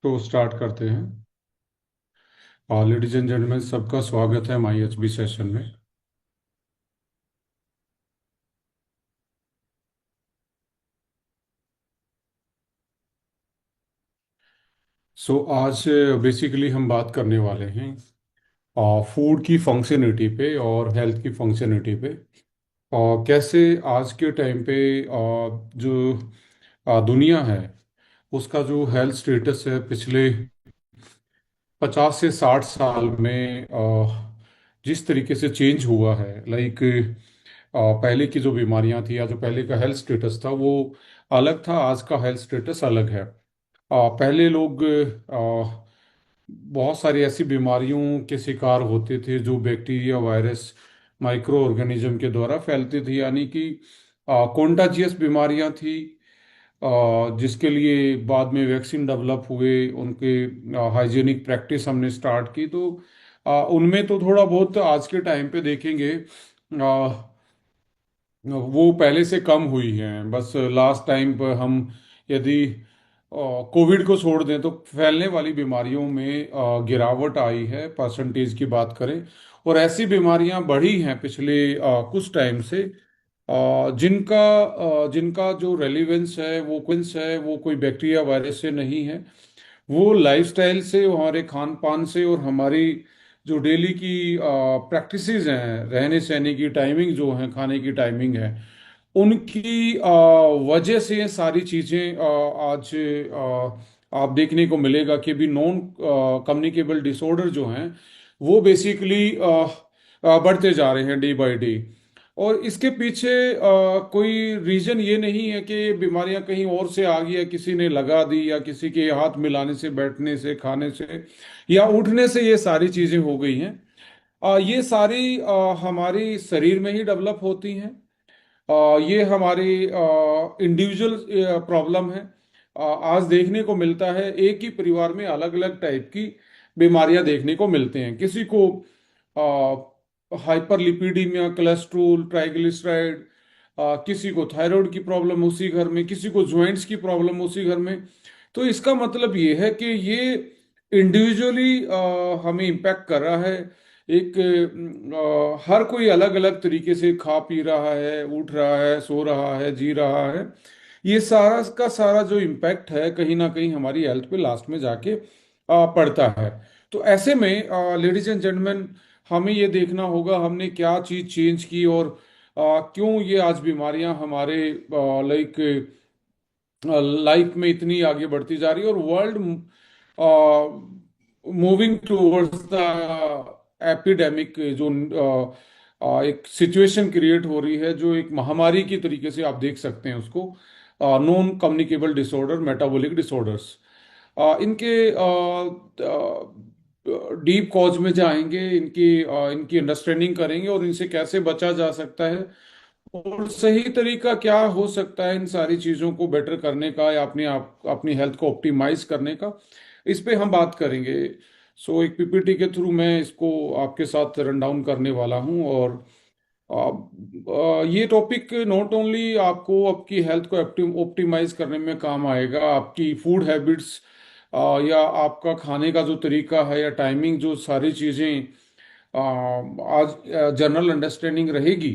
तो स्टार्ट करते हैं। लेडीज एंड जेंटलमैन, सबका स्वागत है माई एच बी सेशन में। आज बेसिकली हम बात करने वाले हैं फूड की फंक्शनलिटी पे और हेल्थ की फंक्शनलिटी पे। और कैसे आज के टाइम पे जो दुनिया है उसका जो हेल्थ स्टेटस है पिछले 50 से 60 साल में जिस तरीके से चेंज हुआ है। लाइक पहले की जो बीमारियां थी या जो पहले का हेल्थ स्टेटस था वो अलग था, आज का हेल्थ स्टेटस अलग है। पहले लोग बहुत सारी ऐसी बीमारियों के शिकार होते थे जो बैक्टीरिया, वायरस, माइक्रो ऑर्गेनिज्म के द्वारा फैलती थी, यानी कि कॉन्टाजियस बीमारियां थी। जिसके लिए बाद में वैक्सीन डेवलप हुए, उनके हाइजीनिक प्रैक्टिस हमने स्टार्ट की। तो उनमें तो थोड़ा बहुत आज के टाइम पे देखेंगे वो पहले से कम हुई हैं। बस लास्ट टाइम पर हम यदि कोविड को छोड़ दें तो फैलने वाली बीमारियों में गिरावट आई है, परसेंटेज की बात करें। और ऐसी बीमारियां बढ़ी हैं पिछले कुछ टाइम से, जिनका जो रेलिवेंस है वो कोई बैक्टीरिया वायरस से नहीं है। वो लाइफस्टाइल से, हमारे खान पान से और हमारी जो डेली की प्रैक्टिसेस हैं, रहने सहने की टाइमिंग जो है, खाने की टाइमिंग है, उनकी वजह से ये सारी चीज़ें आज आप देखने को मिलेगा कि भी नॉन कम्युनिकेबल डिसऑर्डर जो हैं वो बेसिकली बढ़ते जा रहे हैं डे बाय डे। और इसके पीछे कोई रीजन ये नहीं है कि ये बीमारियां कहीं और से आ गई है, किसी ने लगा दी, या किसी के हाथ मिलाने से, बैठने से, खाने से या उठने से ये सारी चीजें हो गई हैं। ये सारी हमारी शरीर में ही डेवलप होती हैं। ये हमारी इंडिविजुअल प्रॉब्लम है। आज देखने को मिलता है एक ही परिवार में अलग अलग टाइप की बीमारियां देखने को मिलते हैं। किसी को हाइपरलिपिडीमिया, कोलेस्ट्रोल, ट्राइग्लिसराइड, किसी को थायराइड की प्रॉब्लम उसी घर में, किसी को ज्वाइंट्स की प्रॉब्लम उसी घर में। तो इसका मतलब ये है कि ये इंडिविजुअली हमें इम्पैक्ट कर रहा है। एक हर कोई अलग अलग तरीके से खा पी रहा है, उठ रहा है, सो रहा है, जी रहा है। ये सारा का सारा जो इम्पैक्ट है कहीं ना कहीं हमारी हेल्थ पे लास्ट में जाके पड़ता है। तो ऐसे में लेडीज एंड जेंटलमैन, हमें ये देखना होगा हमने क्या चीज़ चेंज की और क्यों ये आज बीमारियां हमारे लाइक लाइफ में इतनी आगे बढ़ती जा रही है, और world moving towards the epidemic, जो एक सिचुएशन क्रिएट हो रही है, जो एक महामारी की तरीके से आप देख सकते हैं उसको, non communicable disorder, metabolic disorders. इनके डीप कॉज में जाएंगे, इनकी अंडरस्टैंडिंग करेंगे और इनसे कैसे बचा जा सकता है और सही तरीका क्या हो सकता है इन सारी चीज़ों को बेटर करने का, या अपनी हेल्थ को ऑप्टिमाइज करने का। इस पे हम बात करेंगे। एक पीपीटी के थ्रू मैं इसको आपके साथ रन डाउन करने वाला हूँ। और ये टॉपिक नॉट ओनली आपको आपकी हेल्थ को ऑप्टिमाइज करने में काम आएगा, आपकी फूड हैबिट्स या आपका खाने का जो तरीका है या टाइमिंग, जो सारी चीज़ें आज जनरल अंडरस्टैंडिंग रहेगी।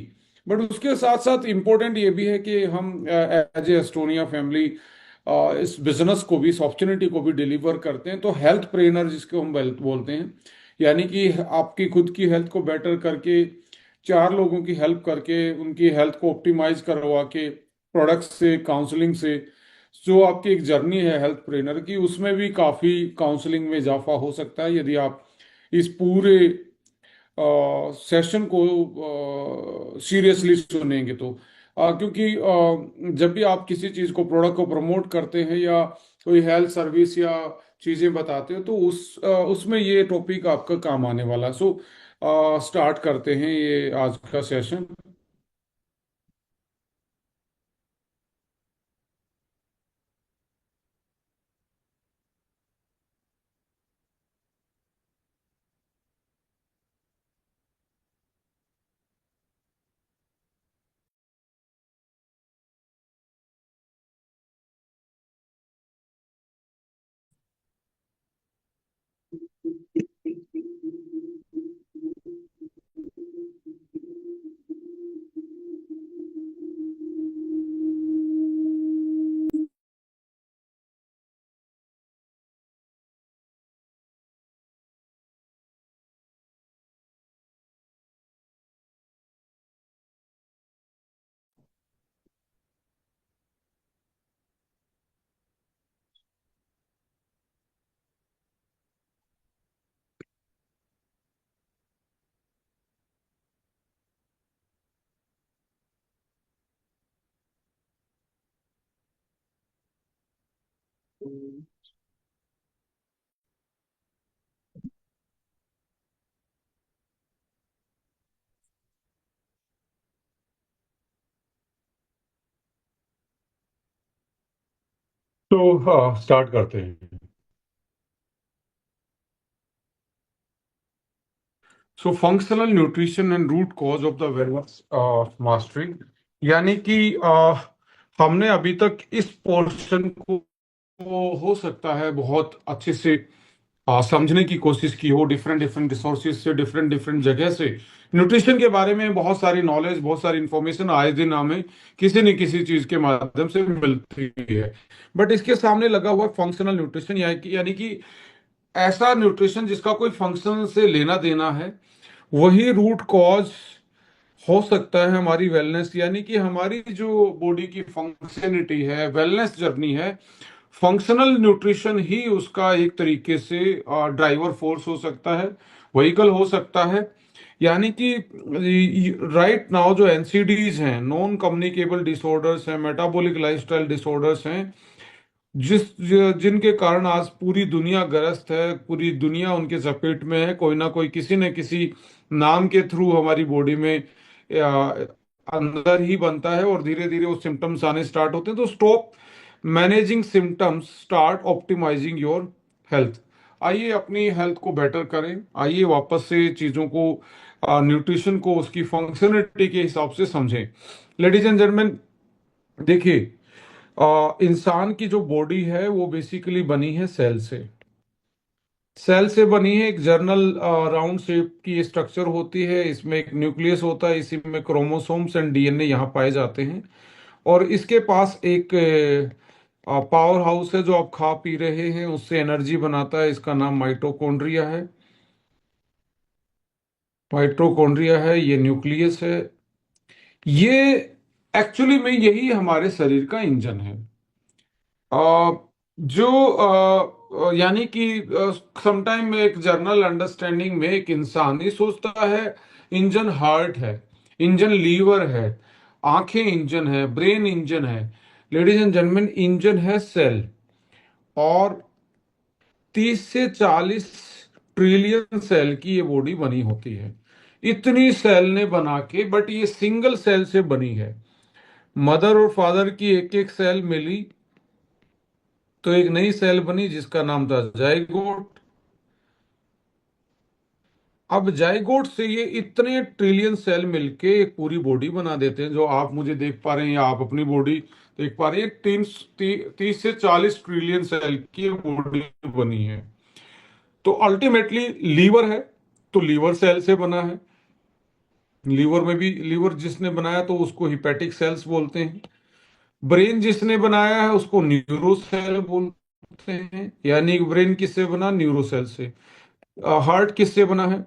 बट उसके साथ साथ इम्पोर्टेंट ये भी है कि हम एज ए एस्टोनिया फैमिली इस बिजनेस को भी, इस अपॉर्चुनिटी को भी डिलीवर करते हैं। तो हेल्थ ट्रेनर जिसको हम बोलते हैं, यानी कि आपकी खुद की हेल्थ को बेटर करके, चार लोगों की हेल्प करके, उनकी हेल्थ को ऑप्टिमाइज करवा के, प्रोडक्ट्स से, काउंसलिंग से, जो आपकी एक जर्नी है हेल्थ ट्रेनर की, उसमें भी काफ़ी काउंसलिंग में इजाफा हो सकता है यदि आप इस पूरे सेशन को सीरियसली सुनेंगे तो। क्योंकि जब भी आप किसी चीज़ को, प्रोडक्ट को प्रमोट करते हैं या कोई हेल्थ सर्विस या चीज़ें बताते हो, तो उसमें ये टॉपिक आपका काम आने वाला है। स्टार्ट करते हैं ये आज का सेशन। तो हाँ, स्टार्ट करते हैं। So functional nutrition and root cause of the wellness mastery, यानी कि हमने अभी तक इस पोर्शन को हो सकता है बहुत अच्छे से समझने की कोशिश की हो, डिफरेंट डिफरेंट रिसोर्सेज से, डिफरेंट डिफरेंट जगह से न्यूट्रिशन के बारे में बहुत सारी नॉलेज, बहुत सारी इंफॉर्मेशन आए दिन हमें किसी न किसी चीज के माध्यम से मिलती है। बट इसके सामने लगा हुआ फंक्शनल न्यूट्रिशन, यानी कि ऐसा न्यूट्रिशन जिसका कोई फंक्शन से लेना देना है, वही रूट कॉज हो सकता है हमारी वेलनेस, यानी कि हमारी जो बॉडी की फंक्शनिटी है, वेलनेस जर्नी है। फंक्शनल न्यूट्रिशन ही उसका एक तरीके से ड्राइवर फोर्स हो सकता है, व्हीकल हो सकता है। यानी कि राइट नाउ जो एनसीडीज हैं, नॉन कम्युनिकेबल डिसऑर्डर्स हैं, मेटाबॉलिक लाइफस्टाइल डिसऑर्डर्स हैं, जिनके कारण आज पूरी दुनिया ग्रस्त है, पूरी दुनिया उनके चपेट में है। कोई ना कोई किसी न किसी नाम के थ्रू हमारी बॉडी में आ, अंदर ही बनता है, और धीरे धीरे वो सिम्टम्स आने स्टार्ट होते हैं। तो stop managing symptoms, start optimising your health. आइए अपनी हेल्थ को बेटर करें, आइए वापस से चीज़ों को, न्यूट्रिशन को उसकी फंक्शनलिटी के हिसाब से समझें। लेडीज एंड जेंटलमैन, देखिए, इंसान की जो बॉडी है वो बेसिकली बनी है सेल से। सेल से बनी है, एक जर्नल राउंड शेप की स्ट्रक्चर होती है, इसमें एक न्यूक्लियस होता है, इसी में क्रोमोसोम्स एंड डीएनए यहाँ पाए जाते हैं। और इसके पास एक पावर हाउस है जो आप खा पी रहे हैं, उससे एनर्जी बनाता है, इसका नाम माइटोकॉन्ड्रिया है। माइटोकॉन्ड्रिया है, ये न्यूक्लियस है। ये एक्चुअली में यही हमारे शरीर का इंजन है। अ, जो यानी कि समटाइम में एक जनरल अंडरस्टैंडिंग में एक इंसान ये सोचता है इंजन हार्ट है, इंजन लीवर है, आंखें इंजन है, ब्रेन इंजन है। लेडीज एंड जेंटलमैन, इंजन है सेल। और 30 से 40 ट्रिलियन सेल की ये बॉडी बनी होती है। इतनी सेल ने बना के, बट ये सिंगल सेल से बनी है। मदर और फादर की एक एक सेल मिली तो एक नई सेल बनी जिसका नाम था जाइगोट। अब जाइगोट से ये इतने ट्रिलियन सेल मिलके एक पूरी बॉडी बना देते हैं, जो आप मुझे देख पा रहे हैं या आप अपनी बॉडी देख पा रहे हैं। 30 से 40 ट्रिलियन सेल की बॉडी बनी है। तो अल्टीमेटली लीवर है, तो लीवर सेल से बना है। लीवर में भी, लीवर जिसने बनाया तो उसको हिपैटिक सेल्स बोलते हैं। ब्रेन जिसने बनाया है उसको न्यूरो सेल बोलते हैं, यानी ब्रेन किससे बना, न्यूरो सेल से। हार्ट किससे बना है,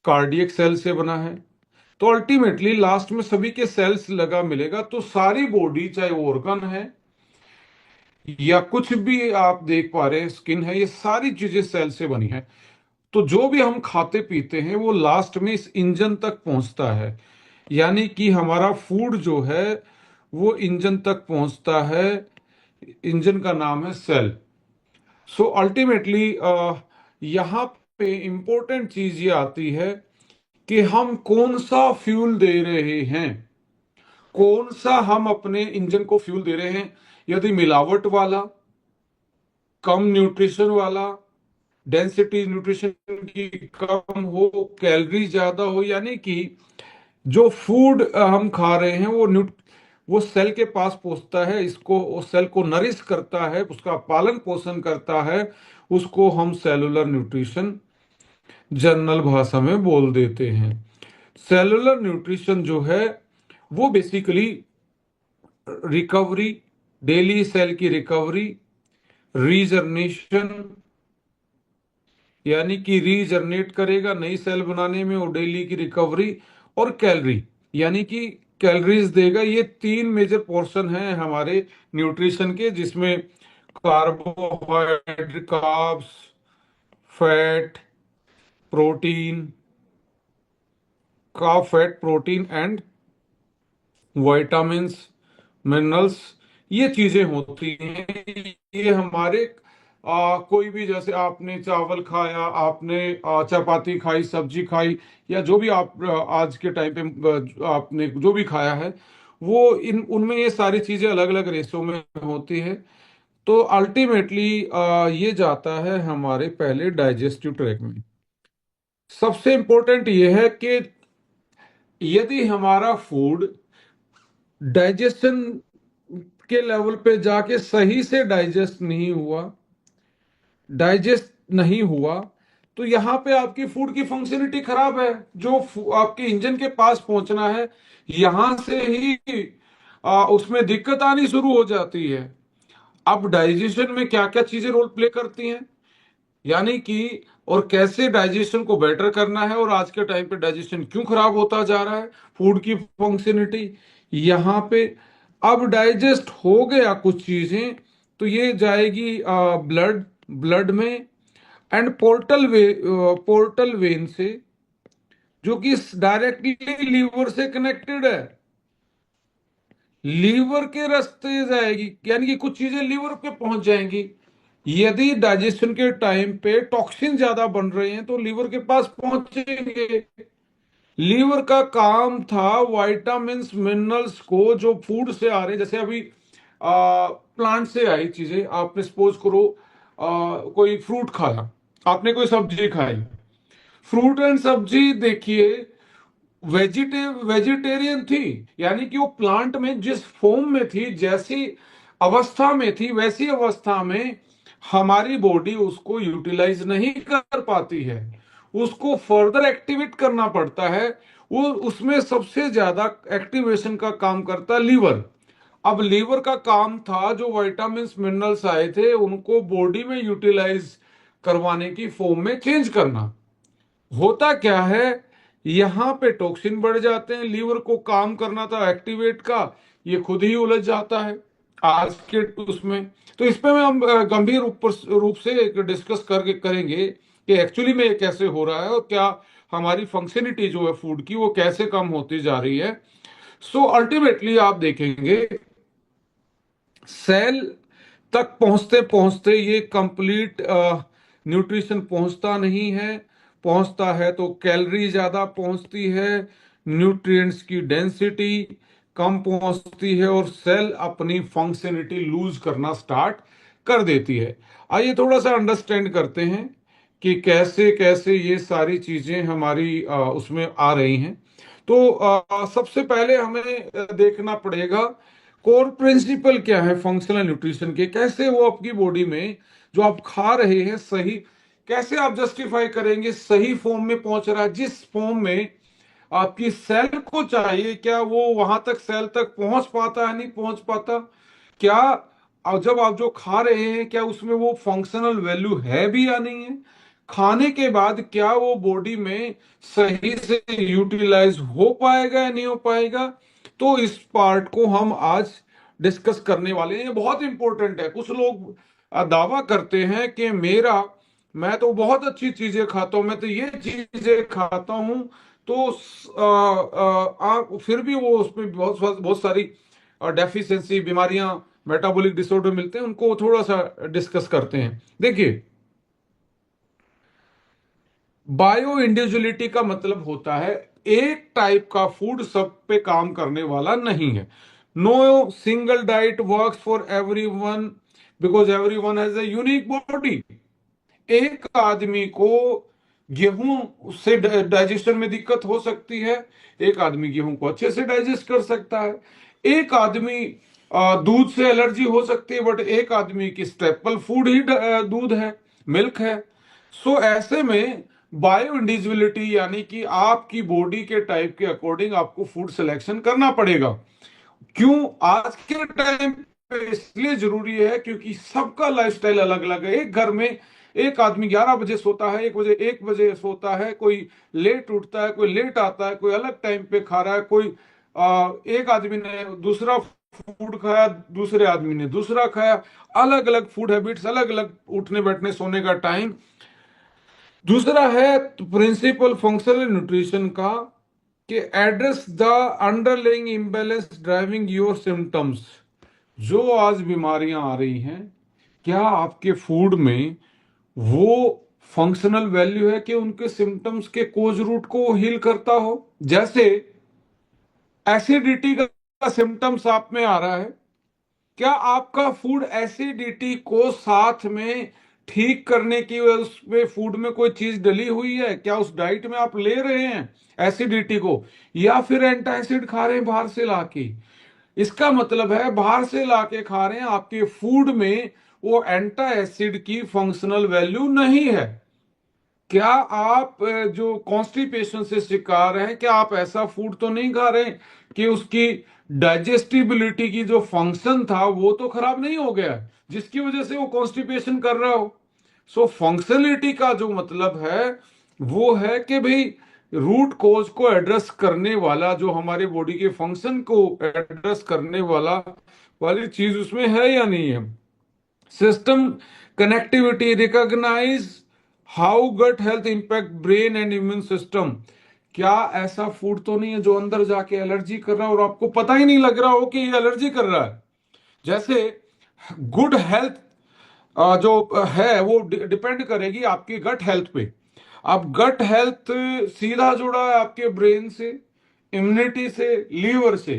कार्डियक सेल से बना है। तो अल्टीमेटली लास्ट में सभी के सेल्स लगा मिलेगा, तो सारी बॉडी, चाहे ऑर्गन है या कुछ भी आप देख पा रहे हैं, स्किन है, ये सारी चीजें सेल से बनी है। तो जो भी हम खाते पीते हैं वो लास्ट में इस इंजन तक पहुंचता है। यानी कि हमारा फूड जो है वो इंजन तक पहुंचता है। इंजन का नाम है सेल। सो अल्टीमेटली यहाँ पे इंपॉर्टेंट चीज ये आती है कि हम कौन सा फ्यूल दे रहे हैं, कौन सा हम अपने इंजन को फ्यूल दे रहे हैं। यदि मिलावट वाला, कम न्यूट्रिशन वाला, डेंसिटी न्यूट्रिशन की कम हो, कैलोरी ज्यादा हो, यानी कि जो फूड हम खा रहे हैं वो सेल के पास पहुंचता है, इसको, वो सेल को नरिश करता है, उसका पालन पोषण करता है, उसको हम सेलुलर न्यूट्रिशन जनरल भाषा में बोल देते हैं। सेलुलर न्यूट्रिशन जो है वो बेसिकली रिकवरी, डेली सेल की रिकवरी, रीजनरेशन, यानी कि रीजनरेट करेगा नई सेल बनाने में, और डेली की रिकवरी, और कैलोरी, यानी कि कैलोरीज देगा। ये तीन मेजर पोर्शन हैं हमारे न्यूट्रिशन के, जिसमें carbohydrate, carbs, fat, protein, carb, fat, protein and vitamins, minerals, ये चीजें होती हैं। ये हमारे कोई भी, जैसे आपने चावल खाया, आपने चपाती खाई, सब्जी खाई, या जो भी आप आज के टाइम पे आपने जो भी खाया है, वो इन उनमें ये सारी चीजें अलग अलग रेशो में होती है। तो अल्टीमेटली ये जाता है हमारे पहले डाइजेस्टिव ट्रैक में। सबसे इंपॉर्टेंट ये है कि यदि हमारा फूड डाइजेशन के लेवल पे जाके सही से डाइजेस्ट नहीं हुआ, तो यहाँ पे आपकी फूड की फंक्शनलिटी खराब है। जो आपके इंजन के पास पहुंचना है, यहां से ही उसमें दिक्कत आनी शुरू हो जाती है। अब डाइजेशन में क्या क्या चीजें रोल प्ले करती हैं, यानी कि और कैसे डाइजेशन को बेटर करना है, और आज के टाइम पे डाइजेशन क्यों खराब होता जा रहा है, फूड की फंक्शनलिटी यहाँ पे। अब डाइजेस्ट हो गया कुछ चीजें, तो ये जाएगी ब्लड ब्लड में, एंड पोर्टल वेन से, जो कि डायरेक्टली लीवर से कनेक्टेड है। लीवर के रास्ते जाएगी, यानी कि कुछ चीजें लीवर पे पहुंच जाएंगी। यदि डाइजेशन के टाइम पे टॉक्सिन ज्यादा बन रहे हैं तो लीवर के पास पहुंचेंगे। लीवर का काम था वाइटामिन्स मिनरल्स को जो फूड से आ रहे हैं, जैसे अभी प्लांट से आई चीजें, आपने सपोज करो कोई फ्रूट खाया, आपने कोई सब्जी खाई, फ्रूट एंड सब्जी देखिए वेजिटेरियन थी, यानी कि वो प्लांट में जिस फॉर्म में थी, जैसी अवस्था में थी, वैसी अवस्था में हमारी बॉडी उसको यूटिलाइज नहीं कर पाती है, उसको फर्दर एक्टिवेट करना पड़ता है। वो उसमें सबसे ज्यादा एक्टिवेशन का काम करता है लीवर। अब लीवर का काम था जो विटामिन्स मिनरल्स आए थे उनको बॉडी में यूटिलाइज करवाने की फॉर्म में चेंज करना। होता क्या है, यहां पे टॉक्सिन बढ़ जाते हैं, लीवर को काम करना था एक्टिवेट का, ये खुद ही उलझ जाता है आज के उसमें। तो इस पे में हम गंभीर रूप से डिस्कस करके करेंगे कि एक्चुअली में ये कैसे हो रहा है, और क्या हमारी फंक्शनिटी जो है फूड की वो कैसे कम होती जा रही है। सो अल्टीमेटली आप देखेंगे सेल तक पहुंचते पहुंचते ये कंप्लीट न्यूट्रिशन पहुंचता नहीं है। पहुंचता है तो कैलोरी ज्यादा पहुंचती है, न्यूट्रिएंट्स की डेंसिटी कम पहुंचती है, और सेल अपनी फंक्शनलिटी लूज करना स्टार्ट कर देती है। आइए थोड़ा सा अंडरस्टैंड करते हैं कि कैसे कैसे ये सारी चीजें हमारी उसमें आ रही हैं। तो सबसे पहले हमें देखना पड़ेगा कोर प्रिंसिपल क्या है फंक्शनल न्यूट्रिशन के, कैसे वो आपकी बॉडी में जो आप खा रहे हैं सही, कैसे आप जस्टिफाई करेंगे सही फॉर्म में पहुंच रहा है, जिस फॉर्म में आपकी सेल को चाहिए, क्या वो वहां तक सेल तक पहुंच पाता है, नहीं पहुंच पाता। क्या जब आप जो खा रहे हैं क्या उसमें वो फंक्शनल वैल्यू है भी या नहीं है, खाने के बाद क्या वो बॉडी में सही से यूटिलाइज हो पाएगा या नहीं हो पाएगा। तो इस पार्ट को हम आज डिस्कस करने वाले हैं, ये बहुत इंपॉर्टेंट है। कुछ लोग दावा करते हैं कि मैं तो बहुत अच्छी चीजें खाता हूं, मैं तो ये चीजें खाता हूं, तो फिर भी वो उसमें बहुत बहुत सारी डेफिशिएंसी बीमारियां, मेटाबॉलिक डिसऑर्डर मिलते हैं। उनको थोड़ा सा डिस्कस करते हैं। देखिए, बायो इंडिविजुअलिटी का मतलब होता है एक टाइप का फूड सब पे काम करने वाला नहीं है। No single diet works for everyone, because everyone has a unique body. एक आदमी को गेहूं से डाइजेशन में दिक्कत हो सकती है, एक आदमी गेहूं को अच्छे से डाइजेस्ट कर सकता है। एक आदमी दूध से एलर्जी हो सकती है, बट एक आदमी की स्टेपल फूड ही दूध है, मिल्क है। सो ऐसे में बायो इंडिविजुअलिटी, यानी कि आपकी बॉडी के टाइप के अकॉर्डिंग आपको फूड सिलेक्शन करना पड़ेगा। क्यों आज के टाइम पे इसलिए जरूरी है क्योंकि सबका लाइफस्टाइल अलग अलग है। एक घर में एक आदमी 11 बजे सोता है, 1 बजे सोता है, कोई लेट उठता है, कोई लेट आता है, कोई अलग टाइम पे खा रहा है, कोई एक आदमी ने दूसरा फूड खाया, दूसरे आदमी ने दूसरा खाया, अलग अलग फूड हैबिट्स, अलग अलग उठने बैठने सोने का टाइम। दूसरा है प्रिंसिपल फंक्शनल न्यूट्रिशन का, कि address the underlying imbalance driving your symptoms. जो आज बीमारियां आ रही हैं, क्या आपके फूड में वो फंक्शनल वैल्यू है कि उनके सिम्टम्स के कोज रूट को हील करता हो? जैसे एसिडिटी का सिम्टम्स आप में आ रहा है, क्या आपका फूड एसिडिटी को साथ में ठीक करने की, उसमें फूड में कोई चीज डली हुई है क्या? उस डाइट में आप ले रहे हैं एसिडिटी को, या फिर एंटासिड खा रहे हैं बाहर से लाके? इसका मतलब है बाहर से लाके खा रहे हैं, आपके फूड में वो एंटा एसिड की फंक्शनल वैल्यू नहीं है। क्या आप जो कॉन्स्टिपेशन से शिकार हैं, क्या आप ऐसा फूड तो नहीं खा रहे कि उसकी डाइजेस्टिबिलिटी की जो फंक्शन था वो तो खराब नहीं हो गया जिसकी वजह से वो कॉन्स्टिपेशन कर रहा हो? सो फंक्शनलिटी का जो मतलब है वो है कि भाई रूट कोज को एड्रेस करने वाला, जो हमारे बॉडी के फंक्शन को एड्रेस करने वाला वाली चीज उसमें है या नहीं है। System connectivity, recognise how gut health impact brain and immune system. क्या ऐसा फूड तो नहीं है जो अंदर जाके एलर्जी कर रहा है और आपको पता ही नहीं लग रहा हो कि ये एलर्जी कर रहा है? जैसे गुड हेल्थ जो है वो डिपेंड करेगी आपकी गट हेल्थ पे। अब गट हेल्थ सीधा जुड़ा है आपके ब्रेन से, इम्यूनिटी से, लीवर से।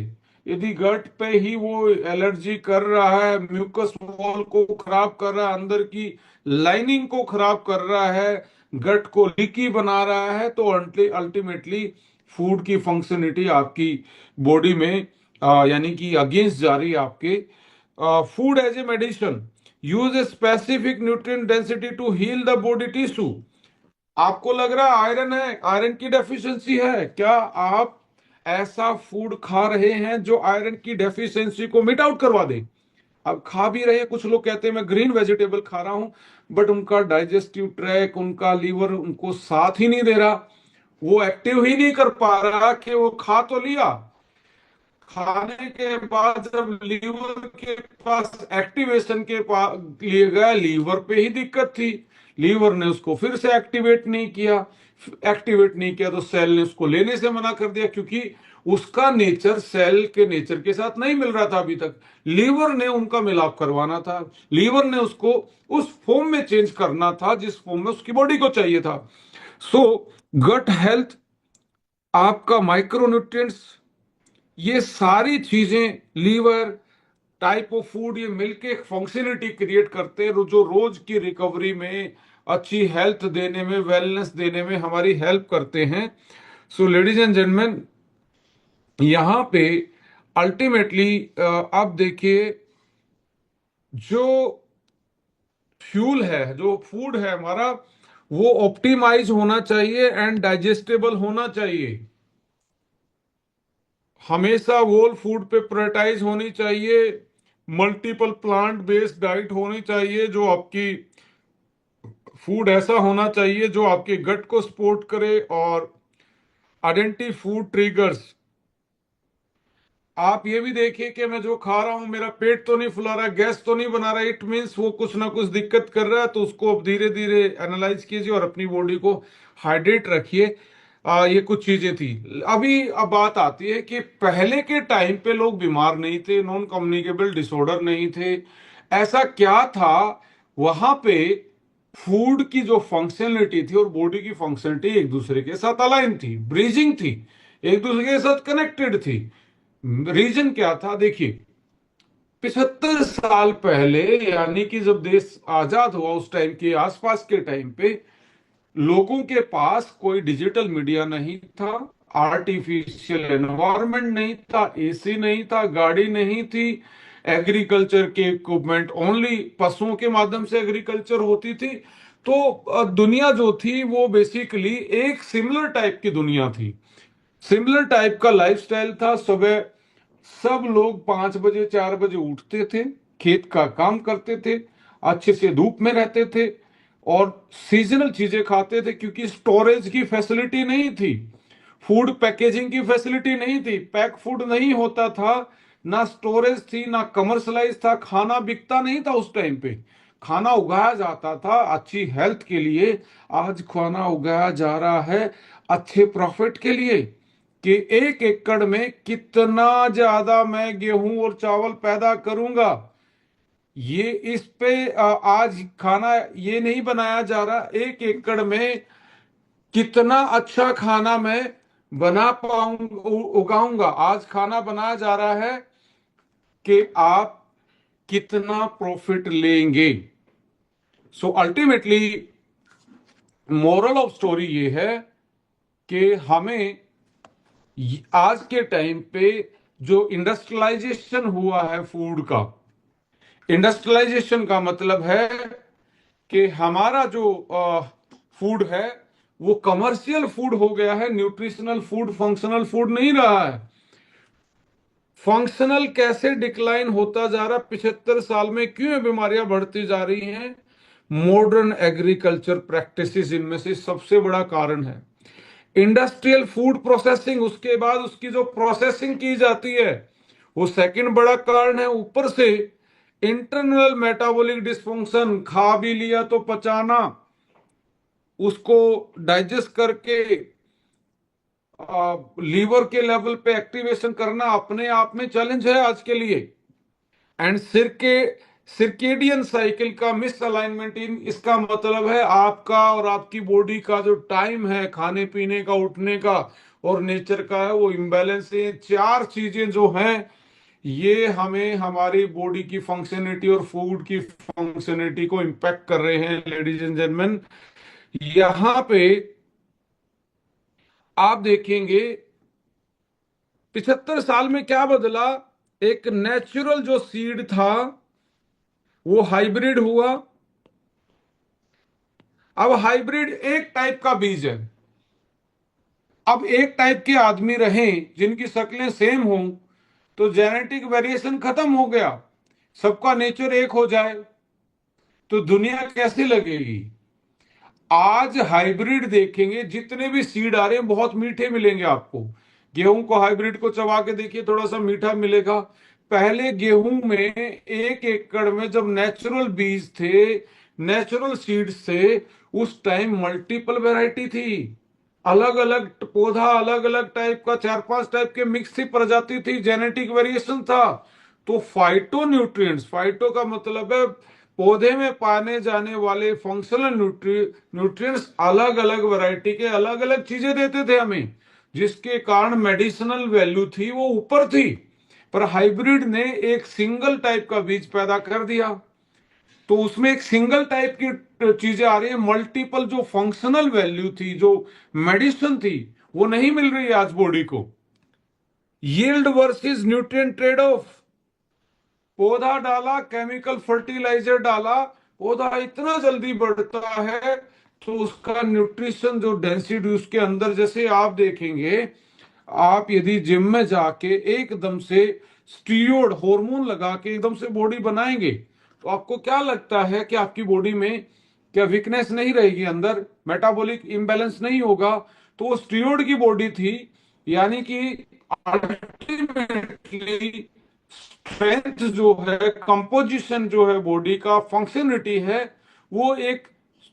यदि गट पे ही वो एलर्जी कर रहा है, म्यूकस वॉल को खराब कर रहा है, अंदर की लाइनिंग को खराब कर रहा है, गट को लीकी बना रहा है, तो अल्टीमेटली फूड की फंक्शनिटी आपकी बॉडी में यानी कि अगेंस्ट जा रही है आपके। Food as a medicine, use a specific nutrient density to heal the body tissue. आपको लग रहा है आयरन है, आयरन की डेफिशिएंसी है, क्या आप ऐसा फूड खा रहे हैं जो आयरन की डेफिशिएंसी को मिट आउट करवा दे? अब खा भी रहे हैं, कुछ लोग कहते हैं मैं ग्रीन वेजिटेबल खा रहा हूं, बट उनका डाइजेस्टिव ट्रैक, उनका लीवर उनको साथ ही नहीं दे रहा, वो एक्टिव ही नहीं कर पा रहा कि वो खा तो लिया, खाने के बाद जब लीवर के पास एक्टिवेशन के पास लिए गया, लीवर पे ही दिक्कत थी, लीवर ने उसको फिर से एक्टिवेट नहीं किया। एक्टिवेट नहीं किया तो सेल ने उसको लेने से मना कर दिया, क्योंकि उसका नेचर सेल के नेचर के साथ नहीं मिल रहा था अभी तक। लीवर ने उनका मिलाप करवाना था, लीवर ने उसको उस फॉर्म में चेंज करना था जिस फॉर्म में उसकी बॉडी को चाहिए था। सो गट हेल्थ, आपका माइक्रोन्यूट्रिएंट्स, ये सारी चीजें, लीवर, टाइप ऑफ फूड, ये मिलके एक फंक्शनलिटी क्रिएट करते हैं जो रोज की रिकवरी में, अच्छी हेल्थ देने में, वेलनेस देने में हमारी हेल्प करते हैं। सो लेडीज एंड जेंटलमैन, यहाँ पे अल्टीमेटली आप देखिए, जो फ्यूल है, जो फूड है हमारा, वो ऑप्टिमाइज होना चाहिए एंड डाइजेस्टेबल होना चाहिए। हमेशा वोल फूड पे प्रायोरिटाइज होनी चाहिए, मल्टीपल प्लांट बेस्ड डाइट होनी चाहिए, जो आपकी फूड ऐसा होना चाहिए जो आपके गट को सपोर्ट करे। और आइडेंटिटी फूड ट्रिगर्स, आप ये भी देखिए कि मैं जो खा रहा हूं मेरा पेट तो नहीं फुला रहा, गैस तो नहीं बना रहा, इट मीन्स वो कुछ ना कुछ दिक्कत कर रहा है। तो उसको अब धीरे धीरे एनालाइज कीजिए और अपनी बॉडी को हाइड्रेट रखिए। ये कुछ चीजें थी। अभी अब बात आती है कि पहले के टाइम पे लोग बीमार नहीं थे, नॉन कम्युनिकेबल डिसऑर्डर नहीं थे, ऐसा क्या था वहां पे? फूड की जो फंक्शनलिटी थी और बॉडी की फंक्शनलिटी एक दूसरे के साथ अलाइन थी, ब्रीजिंग थी, एक दूसरे के साथ कनेक्टेड थी। रीजन क्या था? देखिए, 75 साल पहले, यानी कि जब देश आजाद हुआ उस टाइम के आसपास के टाइम पे, लोगों के पास कोई डिजिटल मीडिया नहीं था, आर्टिफिशियल एनवायरनमेंट नहीं था, एसी नहीं था, गाड़ी नहीं थी, एग्रीकल्चर के इक्विपमेंट ओनली पशुओं के माध्यम से एग्रीकल्चर होती थी। तो दुनिया जो थी वो बेसिकली एक सिमिलर टाइप की दुनिया थी, सिमिलर टाइप का लाइफस्टाइल था। सुबह सब लोग 5 बजे 4 बजे उठते थे, खेत का काम करते थे, अच्छे से धूप में रहते थे और सीजनल चीजें खाते थे, क्योंकि स्टोरेज की फैसिलिटी नहीं थी, फूड पैकेजिंग की फैसिलिटी नहीं थी, पैक फूड नहीं होता था, ना स्टोरेज थी, ना कमर्शलाइज था, खाना बिकता नहीं था उस टाइम पे, खाना उगाया जाता था अच्छी हेल्थ के लिए। आज खाना उगाया जा रहा है अच्छे प्रॉफिट के लिए। कि 1 एकड़ में कितना ज्यादा मैं गेहूं और चावल पैदा करूंगा। ये इस पे आज खाना ये नहीं बनाया जा रहा 1 एकड़ में कितना अच्छा खाना मैं बना पाऊंगा, उगाऊंगा। आज खाना बनाया जा रहा है कि आप कितना प्रॉफिट लेंगे। So ultimately moral of story ये है कि हमें आज के टाइम पे जो इंडस्ट्रियलाइजेशन हुआ है फूड का, इंडस्ट्रियलाइजेशन का मतलब है कि हमारा जो फूड है वो कमर्शियल फूड हो गया है, न्यूट्रिशनल फूड, फंक्शनल फूड नहीं रहा है। फंक्शनल कैसे डिक्लाइन होता जा रहा है, 75 साल में क्यों बीमारियां बढ़ती जा रही हैं? मॉडर्न एग्रीकल्चर प्रैक्टिसेस इनमें से सबसे बड़ा कारण है। इंडस्ट्रियल फूड प्रोसेसिंग, उसके बाद उसकी जो प्रोसेसिंग की जाती है, वो सेकंड बड़ा कारण है। ऊपर से इंटरनल मेटाबॉलिक डिस्फंक्शन, खा भी लिया तो पचाना, उसको डाइजेस्ट करके लीवर के लेवल पे एक्टिवेशन करना अपने आप में चैलेंज है आज के लिए। एंड सिरकेडियन साइकिल का मिस अलाइनमेंट, इन इसका मतलब है आपका और आपकी बॉडी का जो टाइम है खाने पीने का, उठने का और नेचर का है, वो इम्बैलेंस है। चार चीजें जो हैं ये हमें हमारी बॉडी की फंक्शनलिटी और फूड की फंक्शनलिटी को इम्पैक्ट कर रहे हैं। लेडीज एंड जेंटलमैन, यहां पे आप देखेंगे 75 साल में क्या बदला। एक नेचुरल जो सीड था वो हाइब्रिड हुआ। अब हाइब्रिड एक टाइप का बीज है। अब एक टाइप के आदमी रहें जिनकी शक्लें सेम हों तो जेनेटिक वेरिएशन खत्म हो गया, सबका नेचर एक हो जाए तो दुनिया कैसी लगेगी। आज हाइब्रिड देखेंगे, जितने भी सीड आ रहे हैं बहुत मीठे मिलेंगे आपको। गेहूं को हाइब्रिड को चबा के देखिए, थोड़ा सा मीठा मिलेगा। पहले गेहूं में 1 एकड़ में जब नेचुरल बीज थे, नेचुरल सीड्स थे, उस टाइम मल्टीपल वैरायटी थी। अलग अलग पौधा, अलग अलग टाइप का, 4-5 टाइप के मिक्स थी, प्रजाति थी, जेनेटिक वेरिएशन था। तो फाइटो न्यूट्रिएंट्स, फाइटो का मतलब है पौधे में पाने जाने वाले फंक्शनल न्यूट्रिएंट्स, अलग अलग वैरायटी के अलग अलग चीजें देते थे हमें, जिसके कारण मेडिसिनल वैल्यू थी वो ऊपर थी। पर हाइब्रिड ने एक सिंगल टाइप का बीज पैदा कर दिया, तो उसमें एक सिंगल टाइप की चीजें आ रही है। मल्टीपल जो फंक्शनल वैल्यू थी, जो मेडिसिन थी, वो नहीं मिल रही है आज बॉडी को। Yield versus nutrient trade off, पौधा डाला, केमिकल फर्टिलाइजर डाला, पौधा इतना जल्दी बढ़ता है तो उसका न्यूट्रिशन जो डेंसिटी उसके अंदर, जैसे आप देखेंगे, आप यदि जिम में जाके एकदम से स्टीरॉयड हार्मोन लगा के एकदम से बॉडी बनाएंगे तो आपको क्या लगता है कि आपकी बॉडी में क्या वीकनेस नहीं रहेगी, अंदर मेटाबॉलिक इम्बैलेंस नहीं होगा? तो वो स्टीरॉयड की बॉडी थी। यानी कि अल्टीमेटली स्ट्रेंथ जो है, कंपोजिशन जो है बॉडी का, फंक्शनलिटी है, वो एक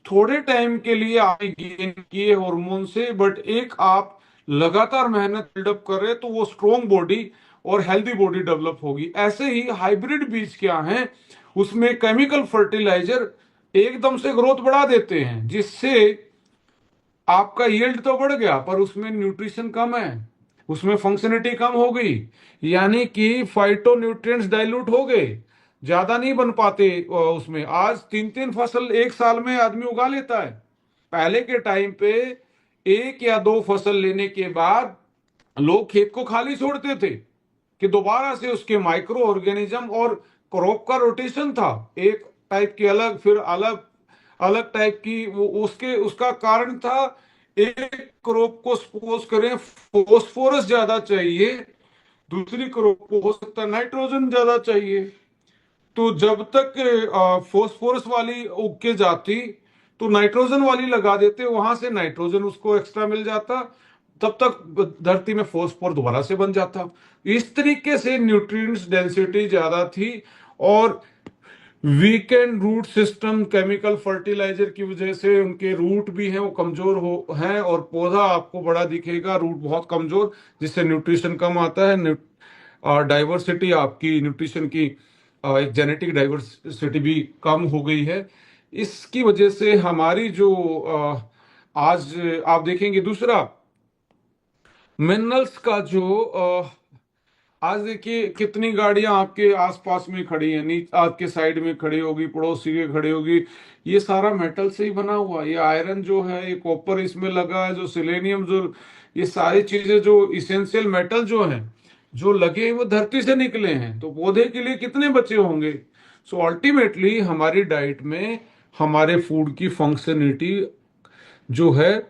थोड़े टाइम के लिए आप गेन किए हार्मोन से, बट एक आप लगातार मेहनत बिल्डअप कर रहे तो वो स्ट्रोंग बॉडी और हेल्दी बॉडी डेवलप होगी। ऐसे ही हाइब्रिड बीज क्या हैं, उसमें केमिकल फर्टिलाइजर एकदम से ग्रोथ बढ़ा देते हैं, जिससे आपका यील्ड तो बढ़ गया पर उसमें न्यूट्रिशन कम है, उसमें फंक्शनलिटी कम हो गई। यानी कि फाइटो न्यूट्रिएंट्स डाइल्यूट हो गए, ज्यादा नहीं बन पाते उसमें। आज 3-3 फसल एक साल में आदमी उगा लेता है। पहले के टाइम पे 1 या 2 फसल लेने के बाद लोग खेत को खाली छोड़ते थे कि दोबारा से उसके माइक्रो ऑर्गेनिज्म और क्रॉप का रोटेशन था, एक टाइप की अलग, फिर अलग अलग टाइप की, वो उसके उसका कारण था एक क्रॉप को सपोज करें फोस्फोरस ज्यादा चाहिए, दूसरी क्रॉप को हो सकता है नाइट्रोजन ज्यादा चाहिए। तो जब तक फोस्फोरस वाली उग के जाती तो नाइट्रोजन वाली लगा देते, वहां से नाइट्रोजन उसको एक्स्ट्रा मिल जाता, तब तक धरती में फोस्फोर दोबारा से बन जाता। इस तरीके से न्यूट्रिएंट्स डेंसिटी ज्यादा थी और weakened root system, chemical fertiliser की वजह से उनके रूट भी हैं वो कमजोर हो हैं, और पौधा आपको बड़ा दिखेगा, रूट बहुत कमजोर, जिससे न्यूट्रिशन कम आता है। और डाइवर्सिटी आपकी न्यूट्रिशन की, एक जेनेटिक डाइवर्सिटी भी कम हो गई है। इसकी वजह से हमारी जो आज आप देखेंगे, दूसरा मिनरल्स का जो आज देखिए कितनी गाड़ियां आपके आसपास में खड़ी हैं, नीचे आपके साइड में खड़ी होगी, पड़ोसी के खड़ी होगी, ये सारा मेटल से ही बना हुआ है। ये आयरन जो है, ये कॉपर इसमें लगा है, जो सिलेनियम, जो ये सारी चीजें जो इसेंशियल मेटल जो हैं, जो लगे हैं, वो धरती से निकले हैं। तो पौधे के लिए कितने बचे होंगे? सो अल्टीमेटली हमारी डाइट में हमारे फूड की फंक्शनिटी जो है,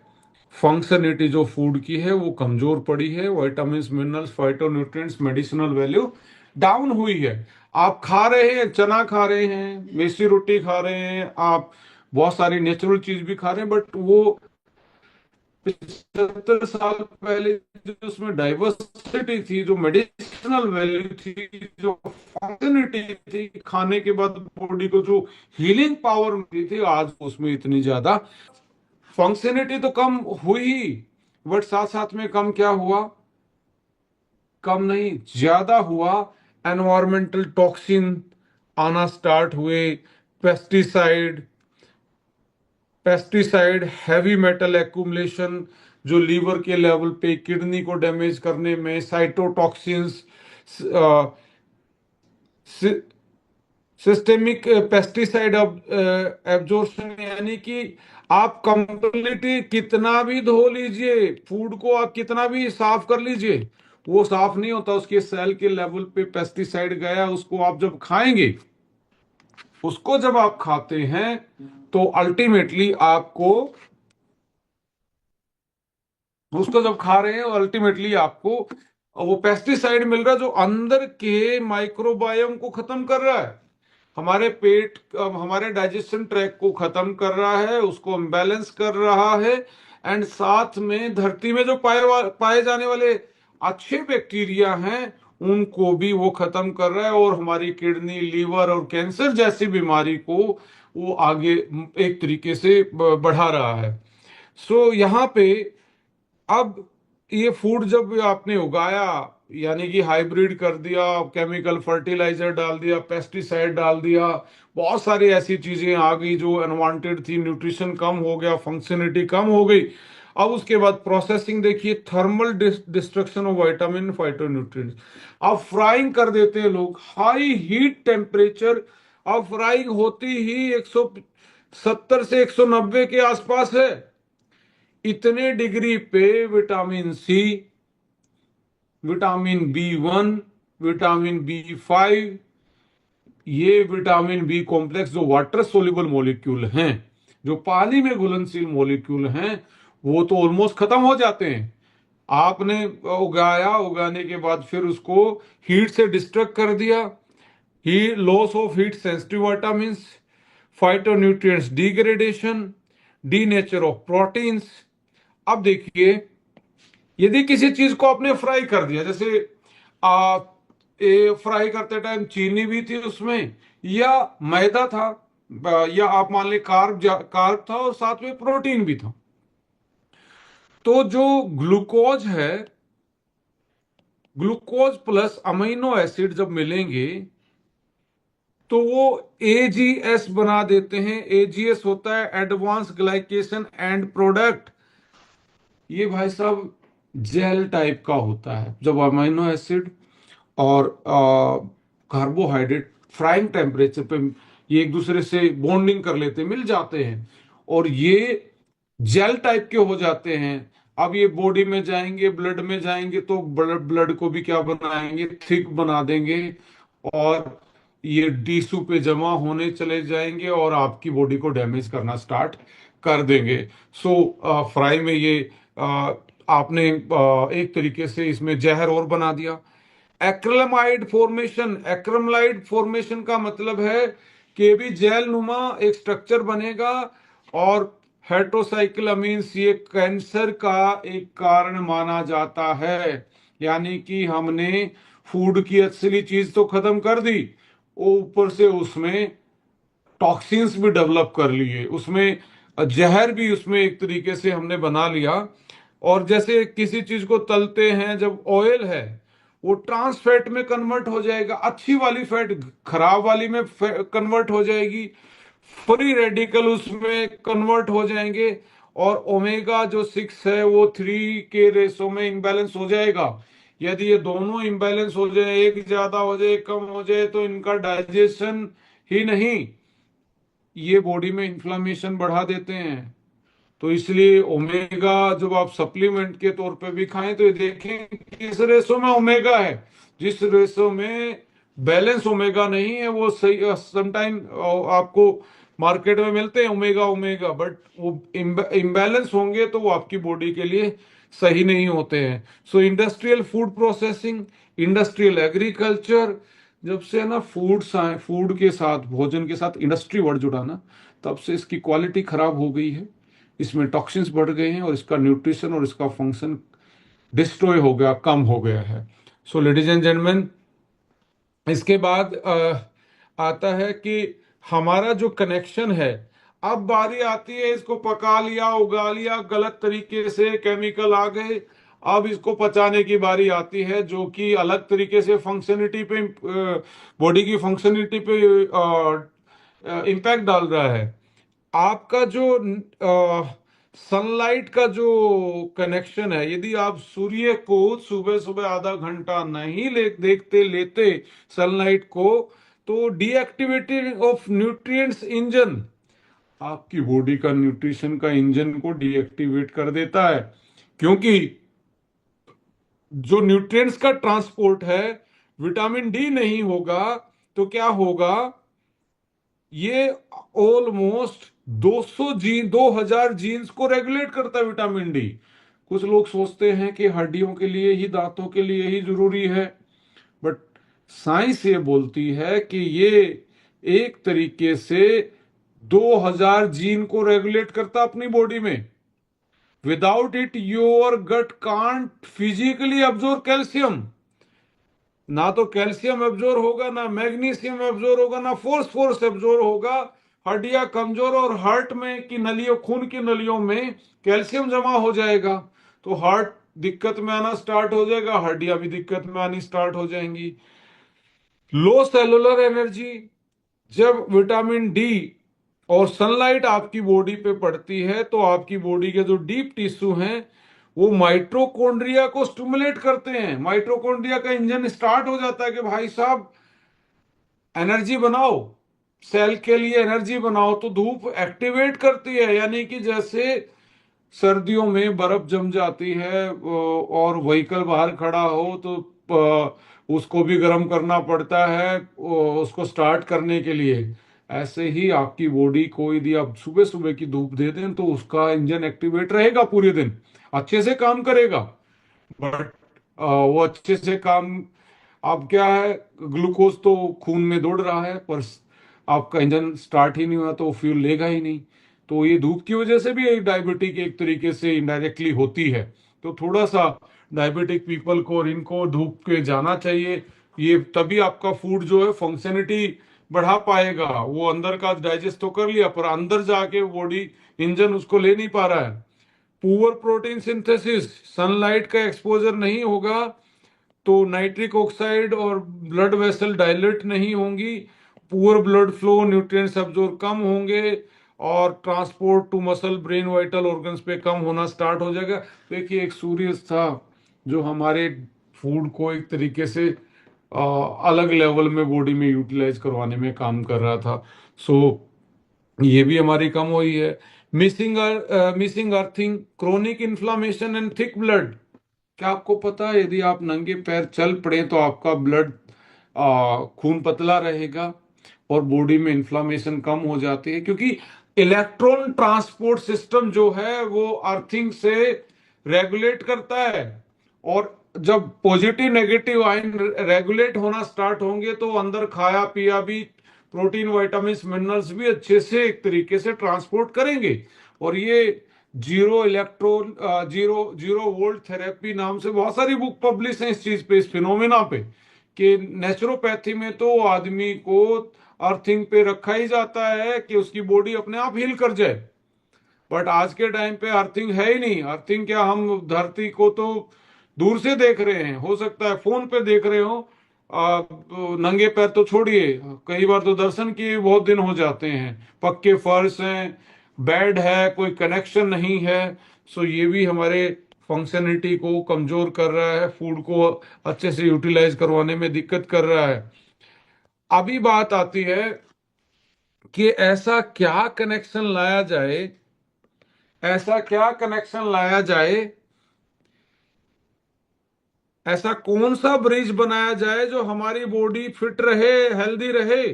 फंक्शनिटी जो फूड की है वो कमजोर पड़ी है। Vitamin, minerals, phytonutrients, medicinal value down हुई है। आप खा रहे हैं, चना खा रहे हैं, मेसी रोटी खा रहे हैं, आप बहुत सारी नेचुरल चीज भी खा रहे हैं, बट वो 75 साल पहले जो उसमें डाइवर्सिटी थी, जो मेडिसिनल वैल्यू थी, जो फंक्शनिटी थी, खाने के बाद बॉडी को जो हीलिंग पावर मिलती थी, आज उसमें इतनी ज्यादा फंक्शनिटी तो कम हुई, बट साथ साथ में कम क्या हुआ? कम नहीं, ज्यादा हुआ। एनवायरमेंटल टॉक्सिन आना स्टार्ट हुए, पेस्टिसाइड, हैवी मेटल एक्यूमुलेशन, जो लीवर के लेवल पे किडनी को डैमेज करने में, साइटोटॉक्सिन्स, सिस्टेमिक पेस्टिसाइड एब्जॉर्प्शन, यानी कि आप कंप्लीटली कितना भी धो लीजिए, फूड को आप कितना भी साफ कर लीजिए, वो साफ नहीं होता। उसके सेल के लेवल पे पेस्टिसाइड गया, उसको आप जब खाएंगे, उसको जब आप खाते हैं, तो अल्टीमेटली आपको, उसको जब खा रहे हैं अल्टीमेटली आपको वो पेस्टिसाइड मिल रहा है, जो अंदर के माइक्रोबायोम को खत्म कर रहा है, हमारे पेट, हमारे डाइजेशन ट्रैक को खत्म कर रहा है, उसको इम्बैलेंस कर रहा है। एंड साथ में धरती में जो पाए जाने वाले अच्छे बैक्टीरिया हैं, उनको भी वो खत्म कर रहा है, और हमारी किडनी, लीवर और कैंसर जैसी बीमारी को वो आगे एक तरीके से बढ़ा रहा है। सो यहाँ पे अब ये फूड जब आपने उगाया, यानी कि हाइब्रिड कर दिया, केमिकल फर्टिलाइजर डाल दिया, पेस्टिसाइड डाल दिया, बहुत सारी ऐसी चीजें आ गई जो अनवांटेड थी, न्यूट्रिशन कम हो गया, फंक्शनिटी कम हो गई। अब उसके बाद प्रोसेसिंग देखिए, thermal destruction of vitamin, phytonutrients. अब फ्राइंग कर देते हैं लोग, हाई हीट टेम्परेचर। अब फ्राइंग होती ही 170 से 190 के आसपास है। इतने डिग्री पे vitamin C, vitamin B1, vitamin B5, ये विटामिन बी कॉम्प्लेक्स, जो वाटर सोल्यूबल मॉलिक्यूल हैं, जो पानी में घुलनशील मॉलिक्यूल हैं, वो तो ऑलमोस्ट खत्म हो जाते हैं। आपने उगाया, उगाने के बाद फिर उसको हीट से डिस्ट्रक्ट कर दिया, ही loss of heat sensitive vitamin, phytonutrients degradation, denature of proteins. अब देखिए, यदि किसी चीज को आपने फ्राई कर दिया, जैसे आ, फ्राई करते टाइम चीनी भी थी उसमें, या मैदा था, या आप मान ले कार्ब था, और साथ में प्रोटीन भी था, तो जो ग्लूकोज है, ग्लूकोज प्लस अमीनो एसिड जब मिलेंगे, तो वो एजीएस बना देते हैं। एजीएस होता है एडवांस ग्लाइकेशन एंड प्रोडक्ट। ये भाई साहब जेल टाइप का होता है, जब अमीनो एसिड और कार्बोहाइड्रेट फ्राइंग टेम्परेचर पे ये एक दूसरे से बॉन्डिंग कर लेते हैं, मिल जाते हैं, और ये जेल टाइप के हो जाते हैं। अब ये बॉडी में जाएंगे, ब्लड में जाएंगे, तो ब्लड ब्लड को भी क्या बनाएंगे? थिक बना देंगे, और ये टिश्यू पे जमा होने चले जाएंगे, और आपकी बॉडी को डैमेज करना स्टार्ट कर देंगे। सो फ्राई में ये अ, आपने एक तरीके से इसमें जहर और बना दिया। एक्रिलामाइड फॉर्मेशन, एक्रिलामाइड फॉर्मेशन का मतलब है कि भी जेल नुमा एक स्ट्रक्चर बनेगा, और हेट्रोसाइक्लामीन्स ये कैंसर का एक कारण माना जाता है। यानी कि हमने फूड की असली चीज तो खत्म कर दी, ऊपर से उसमें टॉक्सिन्स भी डेवलप कर लिए उसमें, जहर भी उसमें एक तरीके से हमने बना लिया। और जैसे किसी चीज को तलते हैं, जब ऑयल है वो ट्रांस फैट में कन्वर्ट हो जाएगा, अच्छी वाली फैट खराब वाली में कन्वर्ट हो जाएगी, फ्री रेडिकल उसमें कन्वर्ट हो जाएंगे, और ओमेगा जो 6 है वो 3 के रेशो में इम्बैलेंस हो जाएगा। यदि ये दोनों इम्बैलेंस हो जाए, एक ज्यादा हो जाए एक कम हो जाए, तो इनका डाइजेशन ही नहीं, ये बॉडी में इन्फ्लामेशन बढ़ा देते हैं। तो इसलिए ओमेगा जब आप सप्लीमेंट के तौर पे भी खाएं तो ये देखें किस रेशो में ओमेगा है। जिस रेशो में बैलेंस ओमेगा नहीं है वो सही, समटाइम आपको मार्केट में मिलते हैं ओमेगा ओमेगा, बट वो इम्बैलेंस होंगे तो वो आपकी बॉडी के लिए सही नहीं होते हैं। सो industrial food processing, industrial agriculture, जब से ना फूड के साथ, भोजन के साथ इंडस्ट्री वर्ड जुड़ा ना, तब से इसकी क्वालिटी खराब हो गई है, इसमें टॉक्सिन्स बढ़ गए हैं, और इसका न्यूट्रिशन और इसका फंक्शन डिस्ट्रॉय हो गया, कम हो गया है। सो लेडीज एंड जेंटलमैन, इसके बाद आता है कि हमारा जो कनेक्शन है, अब बारी आती है, इसको पका लिया उगा लिया गलत तरीके से, केमिकल आ गए, अब इसको पचाने की बारी आती है, जो कि अलग तरीके से फंक्शनिटी पे, बॉडी की फंक्शनिटी पे इम्पैक्ट डाल रहा है। आपका जो सनलाइट का जो कनेक्शन है, यदि आप सूर्य को सुबह सुबह आधा घंटा नहीं देखते लेते सनलाइट को, तो डीएक्टिवेटिंग ऑफ न्यूट्रिएंट्स इंजन, आपकी बॉडी का न्यूट्रिशन का इंजन को डीएक्टिवेट कर देता है। क्योंकि जो न्यूट्रिएंट्स का ट्रांसपोर्ट है, विटामिन डी नहीं होगा तो क्या होगा, ये ऑलमोस्ट 200 जीन 2000 जीन्स को रेगुलेट करता है विटामिन डी। कुछ लोग सोचते हैं कि हड्डियों के लिए ही, दांतों के लिए ही जरूरी है, बट साइंस ये बोलती है कि ये एक तरीके से 2000 जीन को रेगुलेट करता अपनी बॉडी में। Without it your gut can't physically absorb calcium, ना तो कैल्शियम एब्जॉर्ब होगा, ना मैग्नीशियम एब्जॉर्ब होगा, ना फोर्स एब्जॉर्ब होगा। हड्डियां कमजोर, और हार्ट में की नलियों, खून की नलियों में कैल्शियम जमा हो जाएगा, तो हार्ट दिक्कत में आना स्टार्ट हो जाएगा, हड्डियां भी दिक्कत में आनी स्टार्ट हो जाएंगी। लो सेलुलर एनर्जी, जब विटामिन डी और सनलाइट आपकी बॉडी पे पड़ती है तो आपकी बॉडी के जो डीप टिश्यू हैं वो माइट्रोकॉन्ड्रिया को स्टिमुलेट करते हैं, माइट्रोकॉन्ड्रिया का इंजन स्टार्ट हो जाता है कि भाई साहब एनर्जी बनाओ, सेल के लिए एनर्जी बनाओ। तो धूप एक्टिवेट करती है, यानी कि जैसे सर्दियों में बर्फ जम जाती है और व्हीकल बाहर खड़ा हो तो उसको भी गर्म करना पड़ता है उसको स्टार्ट करने के लिए, ऐसे ही आपकी बॉडी को यदि आप सुबह सुबह की धूप दे दें तो उसका इंजन एक्टिवेट रहेगा, पूरे दिन अच्छे से काम करेगा। बट वो अच्छे से काम, अब क्या है, ग्लूकोज तो खून में दौड़ रहा है, पर आपका इंजन स्टार्ट ही नहीं हुआ तो फ्यूल लेगा ही नहीं। तो ये धूप की वजह से भी एक डायबिटिक एक तरीके से इनडायरेक्टली होती है। तो थोड़ा सा डायबिटिक पीपल को और इनको धूप के जाना चाहिए, ये तभी आपका फूड जो है फंक्शनिटी बढ़ा पाएगा। वो अंदर का डाइजेस्ट तो कर लिया, पर अंदर जाके बॉडी इंजन उसको ले नहीं पा रहा है। पुअर प्रोटीन सिंथेसिस, सनलाइट का एक्सपोजर नहीं होगा तो नाइट्रिक ऑक्साइड और ब्लड वेसल डायलेट नहीं होंगी, poor blood flow, nutrients absorb कम होंगे, और transport to muscle brain vital organs पे कम होना स्टार्ट हो जाएगा। देखिए एक सूर्य था जो हमारे फूड को एक तरीके से अलग लेवल में बॉडी में यूटिलाइज करवाने में काम कर रहा था। सो ये भी हमारी कम हुई है। Missing earthing, chronic inflammation and thick blood, क्या आपको पता है यदि आप नंगे पैर चल पड़े तो आपका ब्लड, खून पतला रहेगा और बॉडी में इन्फ्लामेशन कम हो जाती है, क्योंकि इलेक्ट्रॉन ट्रांसपोर्ट सिस्टम जो है वो अर्थिंग से रेगुलेट करता है, और जब पॉजिटिव नेगेटिव आयन रेगुलेट होना स्टार्ट होंगे तो अंदर खाया पिया भी प्रोटीन विटामिन मिनरल्स भी अच्छे से एक तरीके से ट्रांसपोर्ट करेंगे। और ये zero electron, zero zero volt therapy नाम से बहुत सारी बुक पब्लिश हैं इस चीज पे, इस फिनोमेना पे, कि नेचुरोपैथी में तो आदमी को अर्थिंग पे रखा ही जाता है कि उसकी बॉडी अपने आप हील कर जाए। बट आज के टाइम पे अर्थिंग है ही नहीं। अर्थिंग क्या, हम धरती को तो दूर से देख रहे हैं, हो सकता है फोन पे देख रहे हो। नंगे पैर तो छोड़िए, कई बार तो दर्शन किए बहुत दिन हो जाते हैं। पक्के फर्श हैं, बेड है, कोई कनेक्शन नहीं है। सो ये भी हमारे फंक्शनलिटी को कमजोर कर रहा है, फूड को अच्छे से यूटिलाइज करवाने में दिक्कत कर रहा है। अभी बात आती है कि ऐसा क्या कनेक्शन लाया जाए, ऐसा क्या कनेक्शन लाया जाए, ऐसा कौन सा ब्रिज बनाया जाए जो हमारी बॉडी फिट रहे, हेल्दी रहे,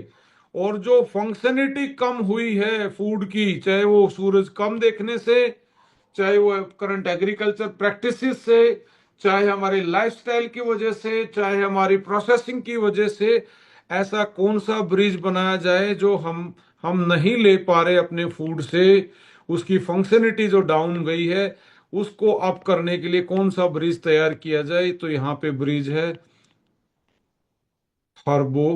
और जो फंक्शनलिटी कम हुई है फूड की, चाहे वो सूरज कम देखने से, चाहे वो करंट एग्रीकल्चर प्रैक्टिसेस से, चाहे हमारी लाइफस्टाइल की वजह से, चाहे हमारी प्रोसेसिंग की वजह से, ऐसा कौन सा ब्रिज बनाया जाए जो हम नहीं ले पा रहे अपने फूड से, उसकी फंक्शनलिटी जो डाउन गई है, उसको अप करने के लिए कौन सा ब्रिज तैयार किया जाए। तो यहाँ पे ब्रिज है हर्बो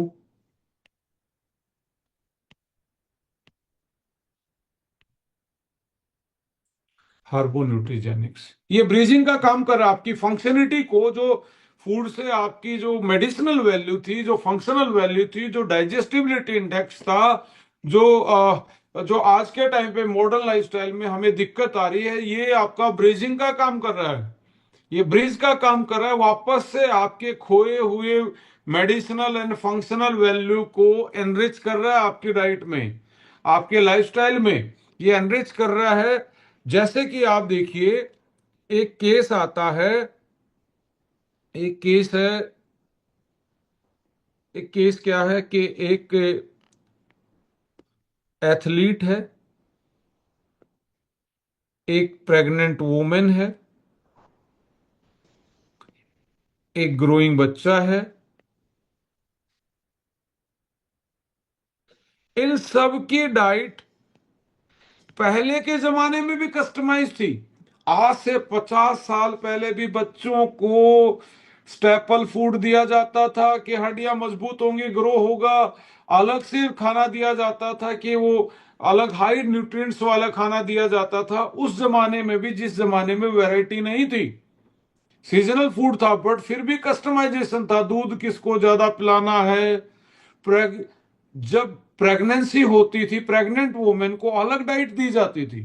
हर्बो न्यूट्रीजेनिक्स। ये ब्रीजिंग का काम कर रहा है, आपकी फंक्शनलिटी को, जो फूड से आपकी जो मेडिसिनल वैल्यू थी, जो फंक्शनल वैल्यू थी, जो डाइजेस्टिबिलिटी इंडेक्स था, जो आज के टाइम पे मॉडर्न लाइफस्टाइल में हमें दिक्कत आ रही है, ये आपका ब्रीजिंग का काम कर रहा है। ये ब्रिज का काम कर रहा है, वापस से आपके खोए हुए मेडिसिनल एंड फंक्शनल वैल्यू को एनरिच कर रहा है आपकी डाइट में, आपके लाइफस्टाइल में। ये एनरिच कर रहा है। जैसे कि आप देखिए, एक केस आता है, एक केस है, एक केस क्या है कि एक एथलीट है, एक प्रेग्नेंट वुमेन है, एक ग्रोइंग बच्चा है। इन सब की डाइट पहले के जमाने में भी कस्टमाइज थी। आज से 50 साल पहले भी बच्चों को स्टेपल फूड दिया जाता था कि हड्डियां मजबूत होंगी, ग्रो होगा। अलग से खाना दिया जाता था कि वो अलग हाई न्यूट्रिएंट्स वाला खाना दिया जाता था उस जमाने में भी, जिस जमाने में वैरायटी नहीं थी, सीजनल फूड था, बट फिर भी कस्टमाइजेशन था। दूध किसको ज्यादा पिलाना है, प्रेग जब प्रेगनेंसी होती थी, प्रेग्नेंट वुमेन को अलग डाइट दी जाती थी,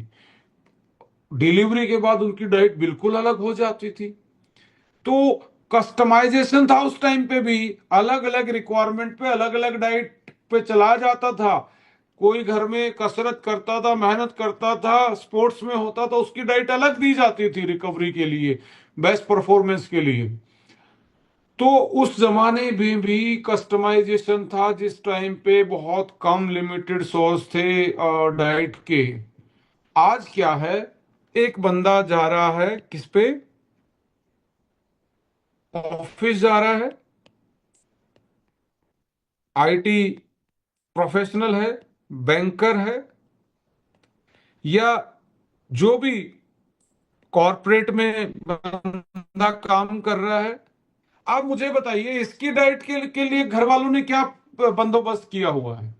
डिलीवरी के बाद उनकी डाइट बिल्कुल अलग हो जाती थी। तो कस्टमाइजेशन था उस टाइम पे भी, अलग अलग रिक्वायरमेंट पे अलग अलग डाइट पे चला जाता था। कोई घर में कसरत करता था, मेहनत करता था, स्पोर्ट्स में होता था, उसकी डाइट अलग दी जाती थी रिकवरी के लिए, बेस्ट परफॉर्मेंस के लिए। तो उस जमाने में भी कस्टमाइजेशन था, जिस टाइम पे बहुत कम लिमिटेड सोर्स थे डाइट के। आज क्या है, एक बंदा जा रहा है किस पे, ऑफिस जा रहा है, आईटी प्रोफेशनल है, बैंकर है, या जो भी कॉरपोरेट में बंदा काम कर रहा है। आप मुझे बताइए, इसकी डाइट के लिए घर वालों ने क्या बंदोबस्त किया हुआ है,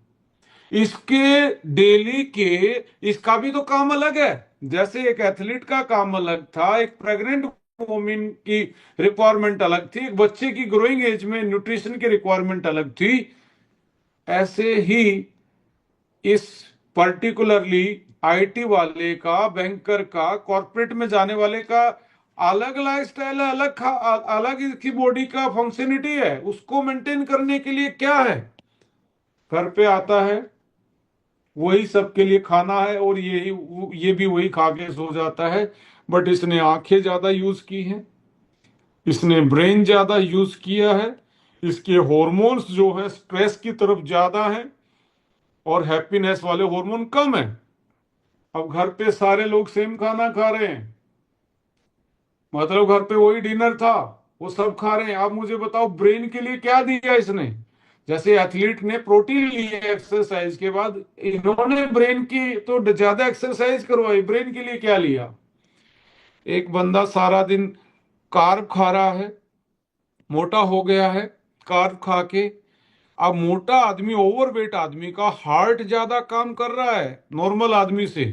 इसके डेली के, इसका भी तो काम अलग है। जैसे एक एथलीट का काम अलग था, एक प्रेग्नेंट वुमेन की रिक्वायरमेंट अलग थी, एक बच्चे की ग्रोइंग एज में न्यूट्रिशन की रिक्वायरमेंट अलग थी, ऐसे ही इस पर्टिकुलरली आईटी वाले का, बैंकर का, कॉर्पोरेट में जाने वाले का अलग लाइफस्टाइल है, अलग इसकी बॉडी का फंक्शनिटी है। उसको मेंटेन करने के लिए क्या है, घर पे आता है, वही सबके लिए खाना है, और ये भी वही खा के सो जाता है। बट इसने आंखें ज्यादा यूज की हैं, इसने ब्रेन ज्यादा यूज किया है, इसके हॉर्मोन्स जो है स्ट्रेस की तरफ ज्यादा है, और हैप्पीनेस वाले हार्मोन कम है। अब घर पे सारे लोग सेम खाना खा रहे हैं, मतलब घर पे वही डिनर था, वो सब खा रहे हैं। आप मुझे बताओ, ब्रेन के लिए क्या दिया इसने। जैसे एथलीट ने प्रोटीन लिया एक्सरसाइज के बाद, इन्होंने ब्रेन की तो ज्यादा एक्सरसाइज करवाई, ब्रेन के लिए क्या लिया। एक बंदा सारा दिन कार्ब खा रहा है, मोटा हो गया है कार्ब खा के, अब मोटा आदमी, ओवरवेट आदमी का हार्ट ज्यादा काम कर रहा है नॉर्मल आदमी से,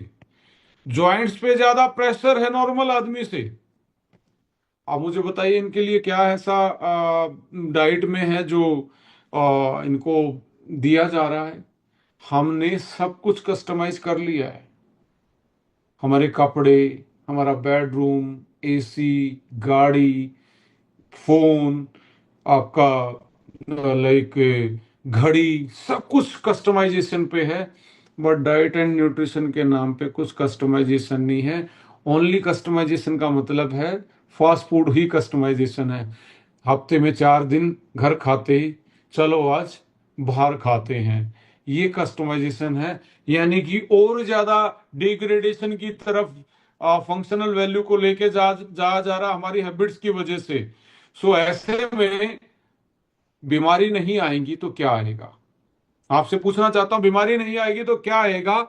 जॉइंट्स पे ज्यादा प्रेशर है नॉर्मल आदमी से। अब मुझे बताइए इनके लिए क्या ऐसा डाइट में है जो इनको दिया जा रहा है। हमने सब कुछ कस्टमाइज कर लिया है, हमारे कपड़े, हमारा बेडरूम, एसी, गाड़ी, फोन, आपका लाइक घड़ी, सब कुछ कस्टमाइजेशन पे है। बट डाइट एंड न्यूट्रिशन के नाम पे कुछ कस्टमाइजेशन नहीं है। ओनली कस्टमाइजेशन का मतलब है फास्ट फूड ही कस्टमाइजेशन है। हफ्ते में 4 दिन घर खाते ही, चलो आज बाहर खाते हैं, ये कस्टमाइजेशन है। यानी कि और ज्यादा डिग्रेडेशन की तरफ फंक्शनल वैल्यू को लेके जा रहा हमारी हैबिट्स की वजह से। सो ऐसे में बीमारी नहीं आएगी तो क्या आएगा? आपसे पूछना चाहता हूं, बीमारी नहीं आएगी तो क्या आएगा?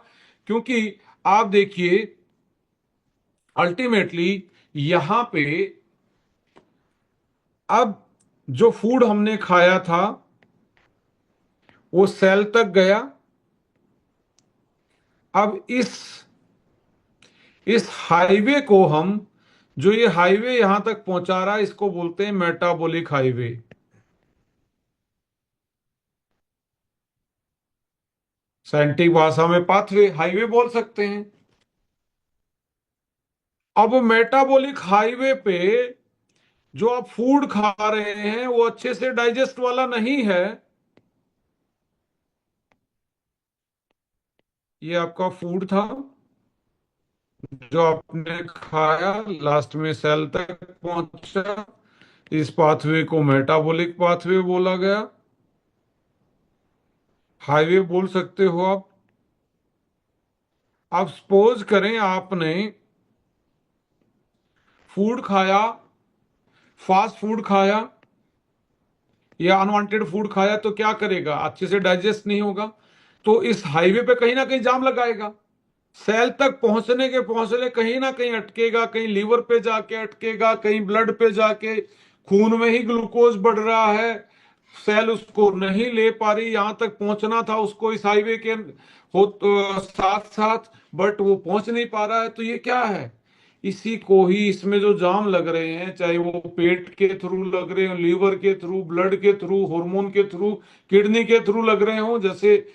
क्योंकि आप देखिए, अल्टीमेटली यहां पे अब जो फूड हमने खाया था वो सेल तक गया। अब इस हाईवे को हम, जो ये हाईवे यहां तक पहुंचा रहा है, इसको बोलते हैं मेटाबॉलिक हाईवे। साइंटिफिक भाषा में पाथवे, हाईवे बोल सकते हैं। अब मेटाबॉलिक हाईवे पे जो आप फूड खा रहे हैं वो अच्छे से डाइजेस्ट वाला नहीं है। ये आपका फूड था जो आपने खाया, लास्ट में सेल तक पहुंचा। इस पाथवे को मेटाबॉलिक पाथवे बोला गया, हाईवे बोल सकते हो आप। आप सपोज करें आपने फूड खाया, फास्ट फूड खाया या अनवांटेड फूड खाया, तो क्या करेगा? अच्छे से डाइजेस्ट नहीं होगा, तो इस हाईवे पे कहीं ना कहीं जाम लगाएगा। सेल तक पहुंचने के पहुंचले कहीं ना कहीं अटकेगा, कहीं लीवर पे जाके अटकेगा, कहीं ब्लड पे जाके, खून में ही ग्लूकोज बढ़ रहा है, सेल उसको नहीं ले पा रही, यहां तक पहुंचना था उसको इस हाईवे के हो साथ साथ, बट वो पहुंच नहीं पा रहा है। तो ये क्या है? इसी को ही, इसमें जो जाम लग रहे हैं, चाहे वो पेट के थ्रू लग रहे हो, लीवर के थ्रू, ब्लड के थ्रू, हार्मोन के थ्रू, किडनी के थ्रू लग रहे हो। जैसे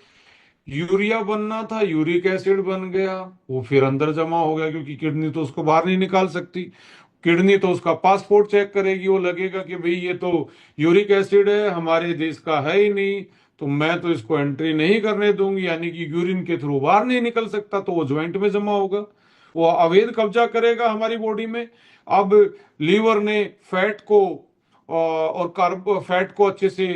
यूरिया बनना था, यूरिक एसिड बन गया, वो फिर अंदर जमा हो गया, क्योंकि किडनी तो उसको बाहर नहीं निकाल सकती। किडनी तो उसका पासपोर्ट चेक करेगी, वो लगेगा कि भाई ये तो यूरिक एसिड है, हमारे देश का है ही नहीं, तो मैं तो इसको एंट्री नहीं करने दूंगी, यानी कि यूरिन के थ्रू बाहर नहीं निकल सकता, तो वो ज्वाइंट में जमा होगा, वो अवैध कब्जा करेगा हमारी बॉडी में। अब लीवर ने फैट को और कार्ब फैट को अच्छे से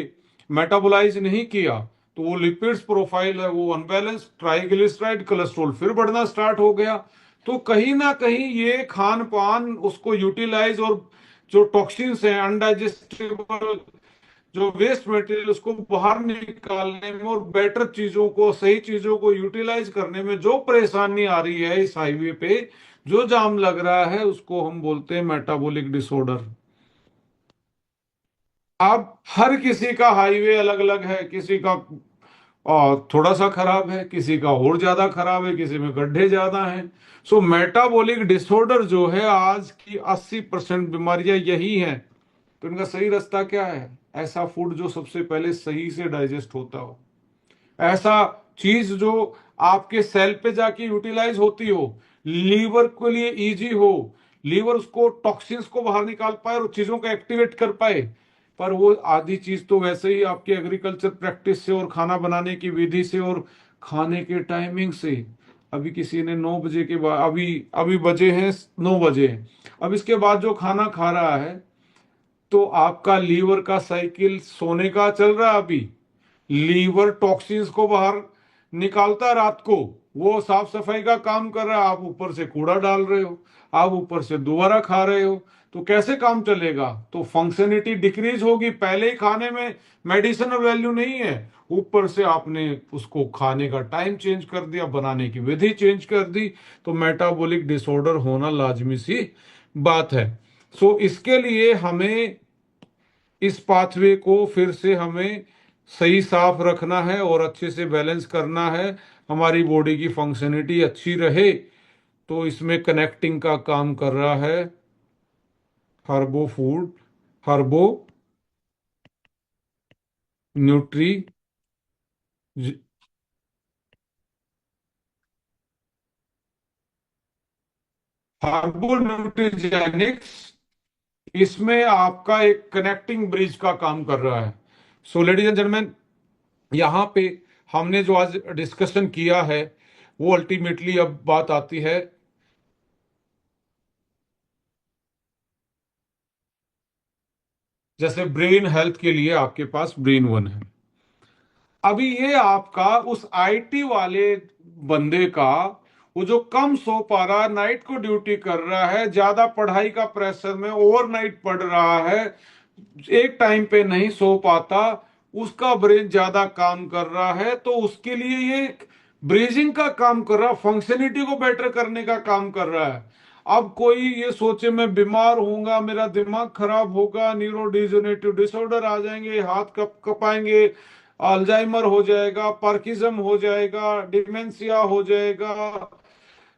मेटाबोलाइज नहीं किया, तो वो लिपिड्स प्रोफाइल है वो अनबैलेंस, ट्राइग्लिसराइड कोलेस्ट्रॉल फिर बढ़ना स्टार्ट हो गया। तो कहीं ना कहीं ये खान पान उसको यूटिलाइज, और जो टॉक्सिन्स हैं, अनडाइजेस्टेबल जो वेस्ट मटेरियल, उसको बाहर निकालने में और बेटर चीजों को, सही चीजों को यूटिलाइज करने में जो परेशानी आ रही है, इस हाईवे पे जो जाम लग रहा है, उसको हम बोलते हैं मेटाबॉलिक डिसऑर्डर। अब हर किसी का हाईवे अलग अलग है, किसी का थोड़ा सा खराब है, किसी का और ज्यादा खराब है, किसी में गड्ढे ज्यादा हैं। सो मेटाबॉलिक डिसऑर्डर जो है, आज की 80% बीमारियां यही हैं। तो इनका सही रास्ता क्या है? ऐसा फूड जो सबसे पहले सही से डाइजेस्ट होता हो, ऐसा चीज जो आपके सेल पे जाके यूटिलाइज होती हो, लीवर के लिए इजी हो, लीवर उसको टॉक्सिन्स को बाहर निकाल पाए और चीजों को एक्टिवेट कर पाए। पर वो आधी चीज तो वैसे ही आपके एग्रीकल्चर प्रैक्टिस से और खाना बनाने की विधि से और खाने के टाइमिंग से। अभी किसी ने 9 बजे के बाद, अभी अभी बजे हैं 9 बजे, अब इसके बाद जो खाना खा रहा है, तो आपका लीवर का साइकिल सोने का चल रहा है अभी। लीवर टॉक्सिन्स को बाहर निकालता है रात को, वो साफ सफाई का काम कर रहा है, आप ऊपर से कूड़ा डाल रहे हो, आप ऊपर से दोबारा खा रहे हो, तो कैसे काम चलेगा? तो फंक्शनिटी डिक्रीज होगी। पहले ही खाने में मेडिसिनल वैल्यू नहीं है, ऊपर से आपने उसको खाने का टाइम चेंज कर दिया, बनाने की विधि चेंज कर दी, तो मेटाबॉलिक डिसऑर्डर होना लाजमी सी बात है। सो इसके लिए हमें इस पाथवे को फिर से हमें सही साफ रखना है और अच्छे से बैलेंस करना है, हमारी बॉडी की फंक्शनलिटी अच्छी रहे, तो इसमें कनेक्टिंग का काम कर रहा है हर्बो फूड, हर्बो न्यूट्री, हर्बो न्यूट्रीजेनिक्स इसमें आपका एक कनेक्टिंग ब्रिज का काम कर रहा है। सो लेडीज एंड जेंटलमैन, यहाँ पे हमने जो आज डिस्कशन किया है, वो अल्टीमेटली अब बात आती है, जैसे ब्रेन हेल्थ के लिए आपके पास ब्रेन वन है। अभी ये आपका उस आईटी वाले बंदे का, वो जो कम सो पा रहा है, नाइट को ड्यूटी कर रहा है, ज्यादा पढ़ाई का प्रेशर में ओवरनाइट पढ़ रहा है, एक टाइम पे नहीं सो पाता, उसका ब्रेन ज्यादा काम कर रहा है, तो उसके लिए ये ब्रीजिंग का काम कर रहा है, फंक्शनलिटी को बेटर करने का काम कर रहा है। अब कोई ये सोचे मैं बीमार होऊंगा, मेरा दिमाग खराब होगा, न्यूरो डिजेनरेटिव डिसऑर्डर आ जाएंगे, हाथ कप कपाएंगे, अल्जाइमर हो जाएगा, पार्किंसम हो जाएगा, डिमेंशिया हो जाएगा,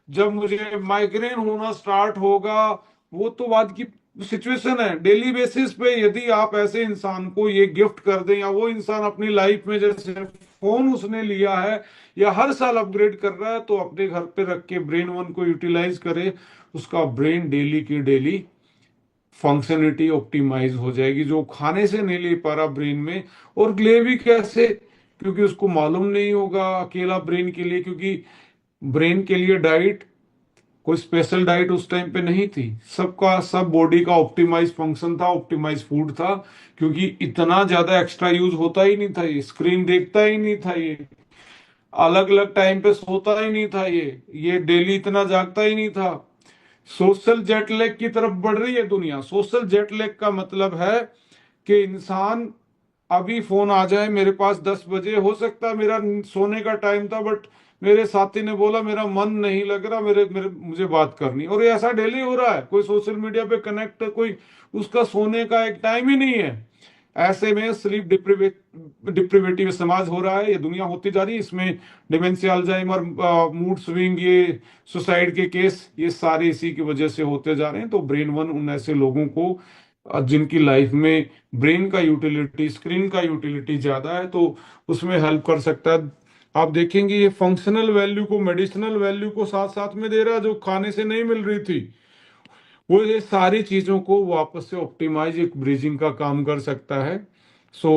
जब मुझे माइग्रेन होना स्टार्ट होगा, वो तो बाद की सिचुएशन है। डेली बेसिस पे यदि आप ऐसे इंसान को ये गिफ्ट कर दें, या वो इंसान अपनी लाइफ में जैसे फोन उसने लिया है या हर साल अपग्रेड कर रहा है, तो अपने घर पे रख के ब्रेन वन को यूटिलाइज करे, उसका ब्रेन डेली की डेली फंक्शनलिटी ऑप्टिमाइज हो जाएगी, जो खाने से नहीं ले पा रहा ब्रेन में। और ले भी कैसे, क्योंकि उसको मालूम नहीं होगा अकेला ब्रेन के लिए, क्योंकि ब्रेन के लिए डाइट, कोई स्पेशल डाइट उस टाइम पे नहीं थी, सबका सब बॉडी का ऑप्टिमाइज फंक्शन था, ऑप्टिमाइज फूड था, क्योंकि इतना ज्यादा एक्स्ट्रा यूज होता ही नहीं था, ये स्क्रीन देखता ही नहीं था, ये अलग अलग टाइम पे सोता ही नहीं था, ये डेली इतना जागता ही नहीं था। सोशल जेट लैग की तरफ बढ़ रही है दुनिया। सोशल जेट लैग का मतलब है कि इंसान, अभी फोन आ जाए मेरे पास 10 बजे, हो सकता है मेरा सोने का टाइम था, बट मेरे साथी ने बोला मेरा मन नहीं लग रहा, मेरे मेरे मुझे बात करनी, और ये ऐसा डेली हो रहा है। कोई सोशल मीडिया पे कनेक्ट, कोई उसका सोने का एक टाइम ही नहीं है। ऐसे में स्लीप डिप्रिवेटिव समाज हो रहा है, ये दुनिया होती जा रही है। इसमें डिमेंशिया, अल्जाइमर, मूड स्विंग, ये सुसाइड के केस, ये सारे इसी की वजह से होते जा रहे हैं। तो ब्रेन वन उन ऐसे लोगों को, जिनकी लाइफ में ब्रेन का यूटिलिटी, स्क्रीन का यूटिलिटी ज्यादा है, तो उसमें हेल्प कर सकता है। आप देखेंगे ये फंक्शनल वैल्यू को, मेडिसिनल वैल्यू को साथ साथ में दे रहा है, जो खाने से नहीं मिल रही थी, वो ये सारी चीजों को वापस से ऑप्टिमाइज, एक ब्रिजिंग का काम कर सकता है। सो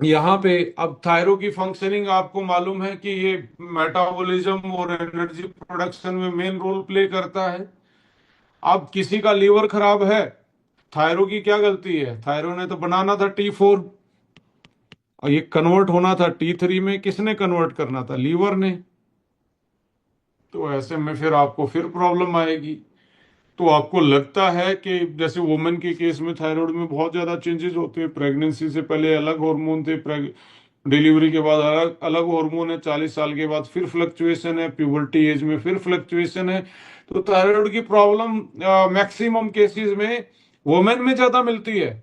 यहाँ पे अब थायरो की फंक्शनिंग आपको मालूम है कि ये मेटाबॉलिज्म और एनर्जी प्रोडक्शन में मेन रोल प्ले करता है। अब किसी का लीवर खराब है, थायरो की क्या गलती है? थायरो ने तो बनाना था T4, और ये कन्वर्ट होना था T3 में, किसने कन्वर्ट करना था? लीवर ने। तो ऐसे में फिर आपको फिर प्रॉब्लम आएगी। तो आपको लगता है कि जैसे वुमेन के केस में थायराइड में बहुत ज्यादा चेंजेस होते हैं, प्रेगनेंसी से पहले अलग हार्मोन थे, डिलीवरी के बाद अलग अलग हार्मोन है, 40 साल के बाद फिर फ्लक्चुएशन है, प्यूबर्टी एज में फिर फ्लक्चुएशन है। तो थायराइड की प्रॉब्लम मैक्सिमम केसेस में वुमेन में ज्यादा मिलती है।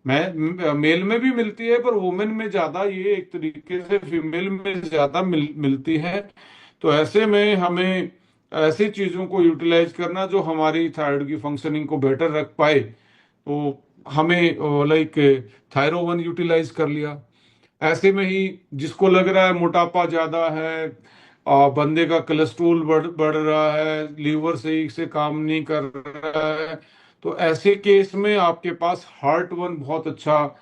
मैं मेल में भी मिलती है, पर वुमेन में ज्यादा, ये एक तरीके से फीमेल में ज्यादा मिलती है। तो ऐसे में हमें ऐसी चीजों को यूटिलाइज करना जो हमारी थायराइड की फंक्शनिंग को बेटर रख पाए। तो हमें लाइक थायरो वन यूटिलाइज कर लिया। ऐसे में ही जिसको लग रहा है मोटापा ज्यादा है, बंदे का कोलेस्ट्रोल बढ़ रहा है, लीवर सही से काम नहीं कर रहा है, तो ऐसे केस में आपके पास हार्ट वन बहुत अच्छा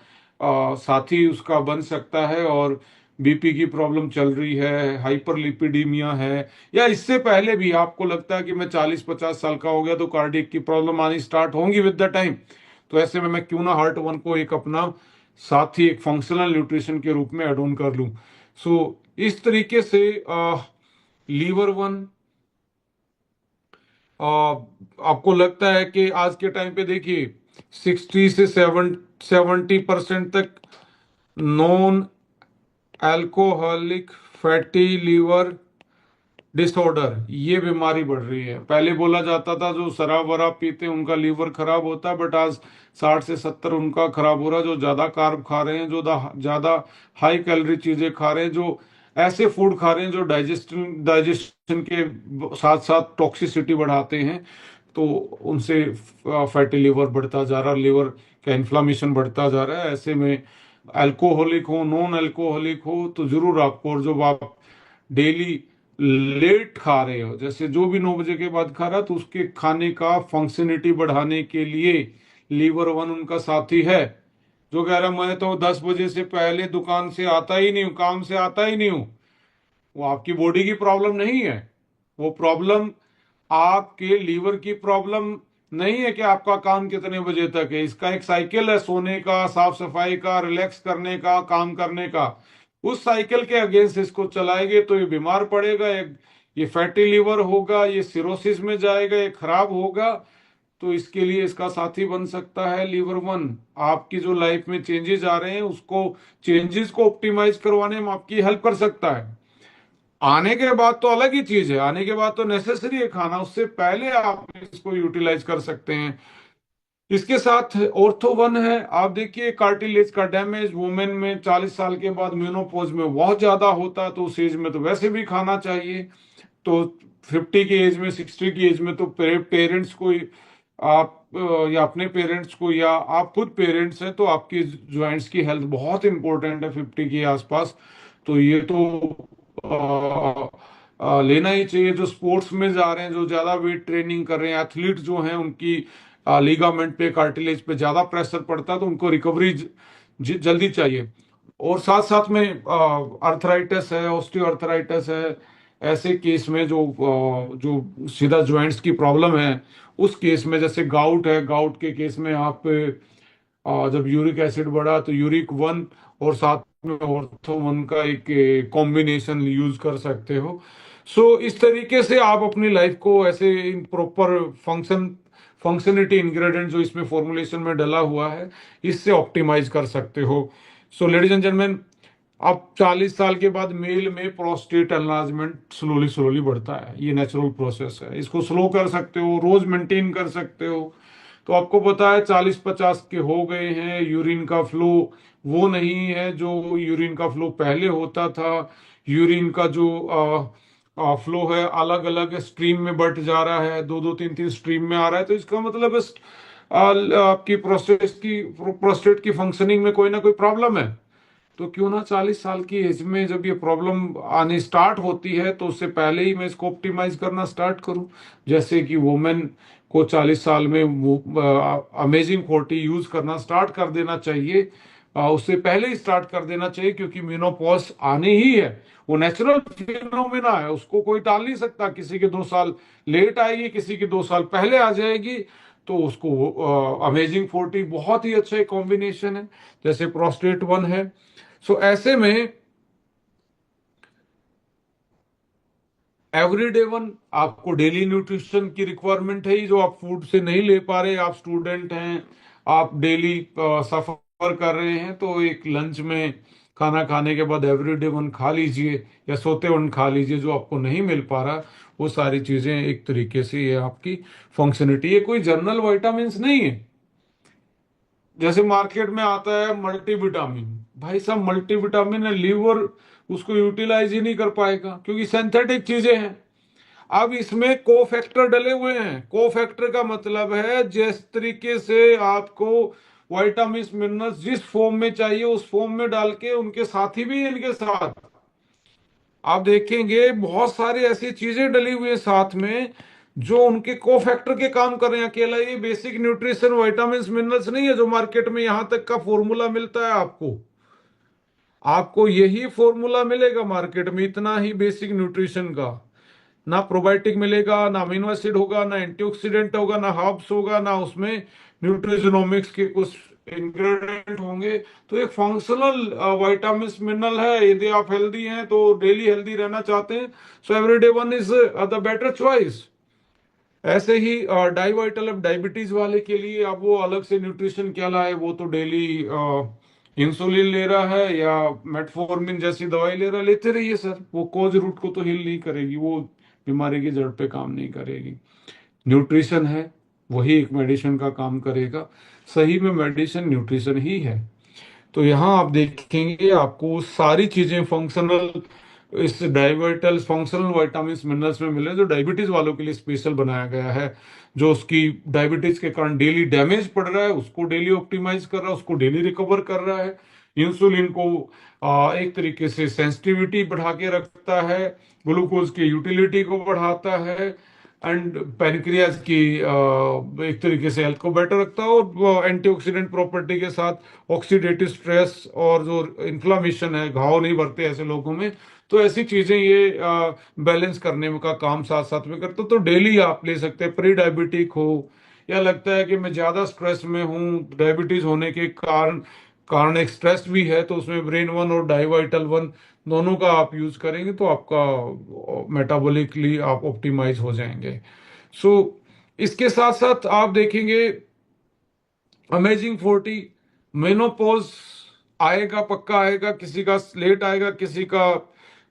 साथी उसका बन सकता है। और बीपी की प्रॉब्लम चल रही है, हाइपरलिपिडीमिया है, या इससे पहले भी आपको लगता है कि मैं 40-50 साल का हो गया तो कार्डियक की प्रॉब्लम आनी स्टार्ट होंगी विद द टाइम, तो ऐसे में मैं क्यों ना हार्ट वन को एक अपना साथी, एक फंक्शनल न्यूट्रिशन के रूप में एड ऑन कर लूं। सो इस तरीके से लीवर वन, आपको लगता है कि आज के टाइम पे देखिए 60 से 70% तक non alcoholic fatty liver disorder, ये बीमारी बढ़ रही है। पहले बोला जाता था जो शराब वराब पीते हैं उनका लीवर खराब होता है, बट आज 60 से 70 उनका खराब हो रहा है, जो ज्यादा कार्ब खा रहे हैं, जो ज्यादा हाई कैलोरी चीजें खा रहे हैं, जो ऐसे फूड खा रहे हैं जो डाइजेशन डाइजेशन के साथ साथ टॉक्सिसिटी बढ़ाते हैं। तो उनसे फैटी लिवर बढ़ता जा रहा है, लिवर का इन्फ्लामेशन बढ़ता जा रहा है। ऐसे में अल्कोहलिक हो, नॉन अल्कोहलिक हो, तो जरूर आपको, और जो आप डेली लेट खा रहे हो, जैसे जो भी 9 बजे के बाद खा रहा, तो उसके खाने का फंक्शनिटी बढ़ाने के लिए लीवर वन उनका साथी है। जो कह रहा मैं तो 10 बजे से पहले दुकान से आता ही नहीं हूँ, काम से आता ही नहीं हूँ, वो आपकी बॉडी की प्रॉब्लम नहीं है। वो प्रॉब्लम आपके लीवर की प्रॉब्लम नहीं है कि आपका काम कितने बजे तक है। इसका एक साइकिल है, सोने का, साफ सफाई का, रिलैक्स करने का, काम करने का। उस साइकिल के अगेंस्ट इसको चलाएंगे तो ये बीमार पड़ेगा, ये फैटी लिवर होगा, ये सिरोसिस में जाएगा, ये खराब होगा। तो इसके लिए इसका साथी बन सकता है लीवर वन। आपकी जो लाइफ में चेंजेस आ रहे हैं उसको, चेंजेस को ऑप्टिमाइज करवाने में आपकी हेल्प कर सकता है। आने के बाद तो अलग ही चीज है, आने के बाद तो नेसेसरी है खाना, उससे पहले आप इसको यूटिलाइज कर सकते हैं। इसके साथ ऑर्थो वन है। आप देखिए कार्टिलेज का डैमेज वुमेन में 40 साल के बाद मेनोपॉज में बहुत ज्यादा होता है, तो उस एज में तो वैसे भी खाना चाहिए। तो 50 की एज में, 60 की एज में तो पेरेंट्स को आप या अपने पेरेंट्स को, या आप खुद पेरेंट्स हैं तो आपकी जॉइंट्स की हेल्थ बहुत इंपॉर्टेंट है 50 के आसपास। तो ये तो लेना ही चाहिए। जो स्पोर्ट्स में जा रहे हैं, जो ज्यादा वेट ट्रेनिंग कर रहे हैं, एथलीट जो हैं, उनकी लिगामेंट पे, कार्टिलेज पे ज्यादा प्रेशर पड़ता है, तो उनको रिकवरी जल्दी चाहिए। और साथ साथ में अर्थराइटिस है, ऑस्टियोआर्थराइटिस है। ऐसे केस में जो सीधा जॉइंट्स की प्रॉब्लम है, उस केस में जैसे गाउट है, गाउट के केस में आप जब यूरिक एसिड बढ़ा तो यूरिक वन और साथ में ऑर्थो वन का एक कॉम्बिनेशन यूज कर सकते हो। सो इस तरीके से आप अपनी लाइफ को ऐसे इन प्रॉपर फंक्शनिटी इंग्रेडिएंट जो इसमें फॉर्मुलेशन में डला हुआ है, इससे ऑप्टिमाइज कर सकते हो। सो लेडीज एंड जेंटलमैन, अब 40 साल के बाद मेल में प्रोस्टेट एनलार्जमेंट स्लोली स्लोली बढ़ता है। ये नेचुरल प्रोसेस है, इसको स्लो कर सकते हो, रोज मेंटेन कर सकते हो। तो आपको पता है 40-50 के हो गए हैं, यूरिन का फ्लो वो नहीं है जो यूरिन का फ्लो पहले होता था। यूरिन का जो फ्लो है अलग अलग स्ट्रीम में बढ़ जा रहा है, दो दो तीन तीन स्ट्रीम में आ रहा है। तो इसका मतलब आपकी प्रोस्टेट की फंक्शनिंग में कोई ना कोई प्रॉब्लम है। तो क्यों ना 40 साल की एज में जब ये प्रॉब्लम आनी स्टार्ट होती है, तो उससे पहले ही मैं इसको ऑप्टिमाइज करना स्टार्ट करूं। जैसे कि वुमेन को 40 साल में वो अमेजिंग 40 यूज करना स्टार्ट कर देना चाहिए, उससे पहले ही स्टार्ट कर देना चाहिए, क्योंकि मेनोपॉज आने ही है। वो नेचुरल फिनोमेना है, उसको कोई टाल नहीं सकता। किसी के 2 साल लेट आएगी, किसी के 2 साल पहले आ जाएगी। तो उसको अमेजिंग 40 बहुत ही अच्छा एक कॉम्बिनेशन है, जैसे प्रोस्टेट वन है। सो ऐसे में एवरीडे वन, आपको डेली न्यूट्रिशन की रिक्वायरमेंट है ही, जो आप फूड से नहीं ले पा रहे। आप स्टूडेंट हैं, आप डेली सफर कर रहे हैं, तो एक लंच में खाना खाने के बाद एवरीडे वन खा लीजिए, या सोते वन खा लीजिए। जो आपको नहीं मिल पा रहा, वो सारी चीजें एक तरीके से ये आपकी फंक्शनिटी। ये कोई जनरल वाइटामिन नहीं है। जैसे मार्केट में आता है मल्टीविटामिन, भाई साहब मल्टीविटामिन है, लीवर उसको यूटिलाइज ही नहीं कर पाएगा, क्योंकि सिंथेटिक चीजें हैं। अब इसमें को फैक्टर डले हुए हैं। को फैक्टर का मतलब है जिस तरीके से आपको विटामिन मिनरल्स जिस फॉर्म में चाहिए उस फॉर्म में डाल के, उनके साथी भी इनके साथ आप देखेंगे बहुत सारी ऐसी चीजें डली हुई है साथ में, जो उनके को फैक्टर के काम कर रहे हैं। अकेला ये बेसिक न्यूट्रिशन विटामिन मिनरल्स नहीं है जो मार्केट में यहां तक का फॉर्मूला मिलता है आपको। आपको यही फॉर्मूला मिलेगा मार्केट में, इतना ही बेसिक न्यूट्रिशन का। ना प्रोबायोटिक मिलेगा, ना अमीनो एसिड होगा, ना एंटीऑक्सीडेंट होगा, ना हर्ब्स होगा, ना उसमें न्यूट्रिजोनोमिक्स के कुछ इंग्रेडिएंट होंगे। तो एक फंक्शनल विटामिन मिनरल है। यदि आप हेल्दी हैं तो डेली हेल्दी रहना चाहते हैं, so everyday one is the better choice. ऐसे ही डाई वाइटल अब डायबिटीज वाले के लिए अब वो अलग से न्यूट्रिशन क्या लाए, वो तो डेली इंसुलिन ले रहा है या मेटफॉर्मिन जैसी दवाई ले रहा है, लेते रहिए सर, वो कोज रूट को तो हिल नहीं करेगी। वो बीमारी की जड़ पे काम नहीं करेगी। न्यूट्रिशन है, वही एक मेडिसिन का काम करेगा। सही में मेडिसिन न्यूट्रिशन ही है। तो यहाँ आप देखेंगे आपको सारी चीजें फंक्शनल, इस डाइवर्टल फंक्शनल विटामिन मिनरल्स में मिले, जो डायबिटीज वालों के लिए स्पेशल बनाया गया है। जो उसकी डायबिटीज के कारण डेली डैमेज पड़ रहा है उसको डेली ऑप्टिमाइज कर रहा है, उसको डेली रिकवर कर रहा है। इंसुलिन को एक तरीके से सेंसिटिविटी बढ़ा के रखता है, ग्लूकोज की यूटिलिटी को बढ़ाता है, एंड पैनक्रियाज की एक तरीके से हेल्थ को बेटर रखता है, और एंटीऑक्सीडेंट प्रॉपर्टी के साथ ऑक्सीडेटिव स्ट्रेस और जो इन्फ्लामेशन है, घाव नहीं भरते ऐसे लोगों में। तो ऐसी चीजें ये बैलेंस करने में का काम साथ साथ में करते। तो डेली आप ले सकते हैं, प्री डायबिटिक हो या लगता है कि मैं ज्यादा स्ट्रेस में हूँ, डायबिटीज होने के कारण कारण एक स्ट्रेस भी है, तो उसमें ब्रेन वन और डाइवाइटल वन दोनों का आप यूज करेंगे तो आपका मेटाबॉलिकली आप ऑप्टिमाइज हो जाएंगे। सो इसके साथ साथ आप देखेंगे अमेजिंग 40, मेनोपॉज आएगा, पक्का आएगा, किसी का लेट आएगा, किसी का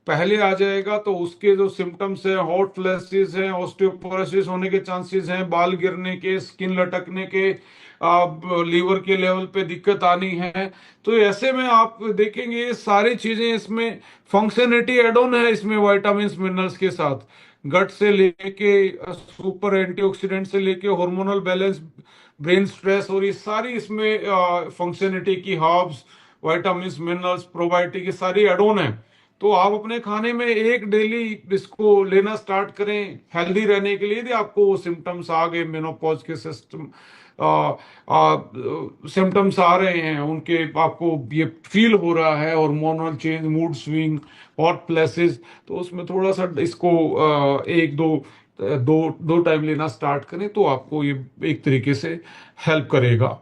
पहले आ जाएगा। तो उसके जो सिम्टम्स हैं, हॉट फ्लैशेस हैं, ऑस्टियोपोरोसिस होने के चांसेस हैं, बाल गिरने के, स्किन लटकने के, लीवर के लेवल पे दिक्कत आनी है। तो ऐसे में आप देखेंगे ये सारी चीजें इसमें फंक्शनलिटी एड ऑन है इसमें विटामिन मिनरल्स के साथ। गट से लेके सुपर एंटीऑक्सीडेंट से लेके हार्मोनल बैलेंस, ब्रेन स्ट्रेस, और ये सारी इसमें फंक्शनलिटी की हर्ब्स, विटामिन मिनरल्स, प्रोबायोटिक, ये सारी एड ऑन है। तो आप अपने खाने में एक डेली इसको लेना स्टार्ट करें हेल्दी रहने के लिए। यदि आपको वो सिम्टम्स आ गए, मेनोपॉज के सिस्टम सिम्टम्स आ रहे हैं, उनके आपको ये फील हो रहा है, hormonal change, mood swing, hot flashes, तो उसमें थोड़ा सा इसको एक दो दो दो टाइम लेना स्टार्ट करें तो आपको ये एक तरीके से हेल्प करेगा।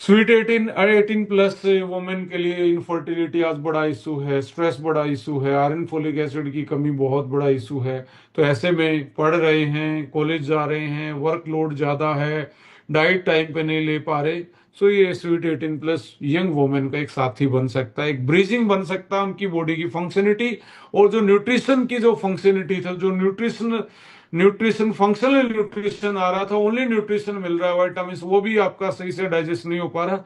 स्वीट 18 प्लस वुमेन के लिए इनफर्टिलिटी आज बड़ा इशू है, स्ट्रेस बड़ा इशू है, आयरन फोलिक एसिड की कमी बहुत बड़ा इशू है। तो ऐसे में पढ़ रहे हैं, कॉलेज जा रहे हैं, वर्कलोड ज्यादा है, डाइट टाइम पे नहीं ले पा रहे, सो ये स्वीट 18 प्लस यंग वुमेन का एक साथी बन सकता है, एक ब्रिजिंग बन सकता है उनकी बॉडी की फंक्शनिटी और जो न्यूट्रिशन की जो फंक्शनिटी था, जो न्यूट्रिशन न्यूट्रिशन फंक्शनल न्यूट्रिशन आ रहा था, ओनली न्यूट्रिशन मिल रहा है, वाइटामिन वो भी आपका सही से डाइजेस्ट नहीं हो पा रहा,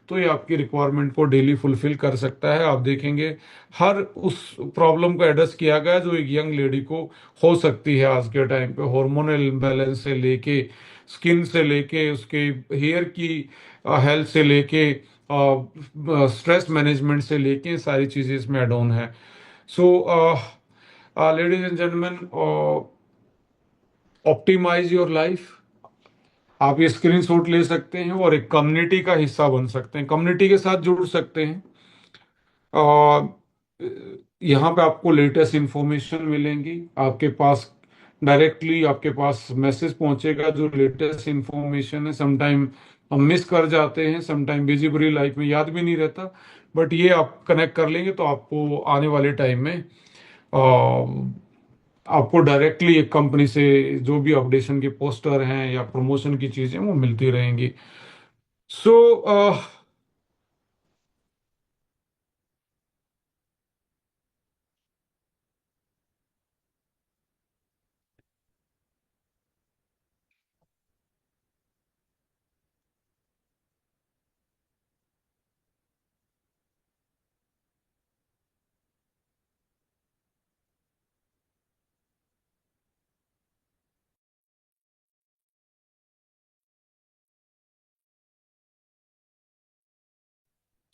तो ये आपकी रिक्वायरमेंट को डेली फुलफिल कर सकता है। आप देखेंगे हर उस प्रॉब्लम को एड्रेस किया गया जो एक यंग लेडी को हो सकती है आज के टाइम पे, हार्मोनल इम्बैलेंस से लेके, स्किन से लेके, उसके हेयर की हेल्थ से लेके, स्ट्रेस मैनेजमेंट से लेके, सारी चीजें इसमें एड ऑन है। So ladies and gentleman, optimise your life. आप ये स्क्रीनशॉट ले सकते हैं और एक कम्युनिटी का हिस्सा बन सकते हैं, कम्युनिटी के साथ जुड़ सकते हैं। और यहाँ पे आपको लेटेस्ट इंफॉर्मेशन मिलेंगी आपके पास, डायरेक्टली आपके पास मैसेज पहुंचेगा जो लेटेस्ट इंफॉर्मेशन है। समटाइम हम मिस कर जाते हैं, समटाइम बिजी बुरी लाइफ में याद भी नहीं रहता, बट ये आप कनेक्ट कर लेंगे तो आपको आने वाले टाइम में आपको डायरेक्टली एक कंपनी से जो भी अपडेशन के पोस्टर हैं या प्रमोशन की चीजें वो मिलती रहेंगी।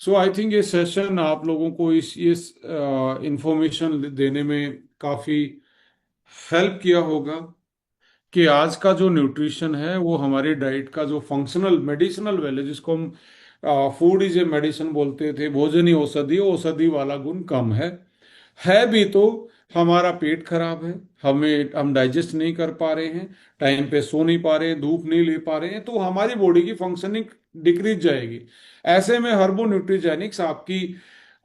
सो आई थिंक ये सेशन आप लोगों को इस ये इंफॉर्मेशन देने में काफी हेल्प किया होगा कि आज का जो न्यूट्रिशन है वो हमारी डाइट का जो फंक्शनल मेडिसिनल वैल्यू, जिसको हम फूड इज ए मेडिसिन बोलते थे, भोजन ही औषधि, औषधि वाला गुण कम है भी तो हमारा पेट खराब है, हम डाइजेस्ट नहीं कर पा रहे हैं, टाइम पे सो नहीं पा रहे हैं, धूप नहीं ले पा रहे हैं, तो हमारी बॉडी की फंक्शनिंग डिक्रीज जाएगी। ऐसे में हर्बो न्यूट्रीजेनिक्स आपकी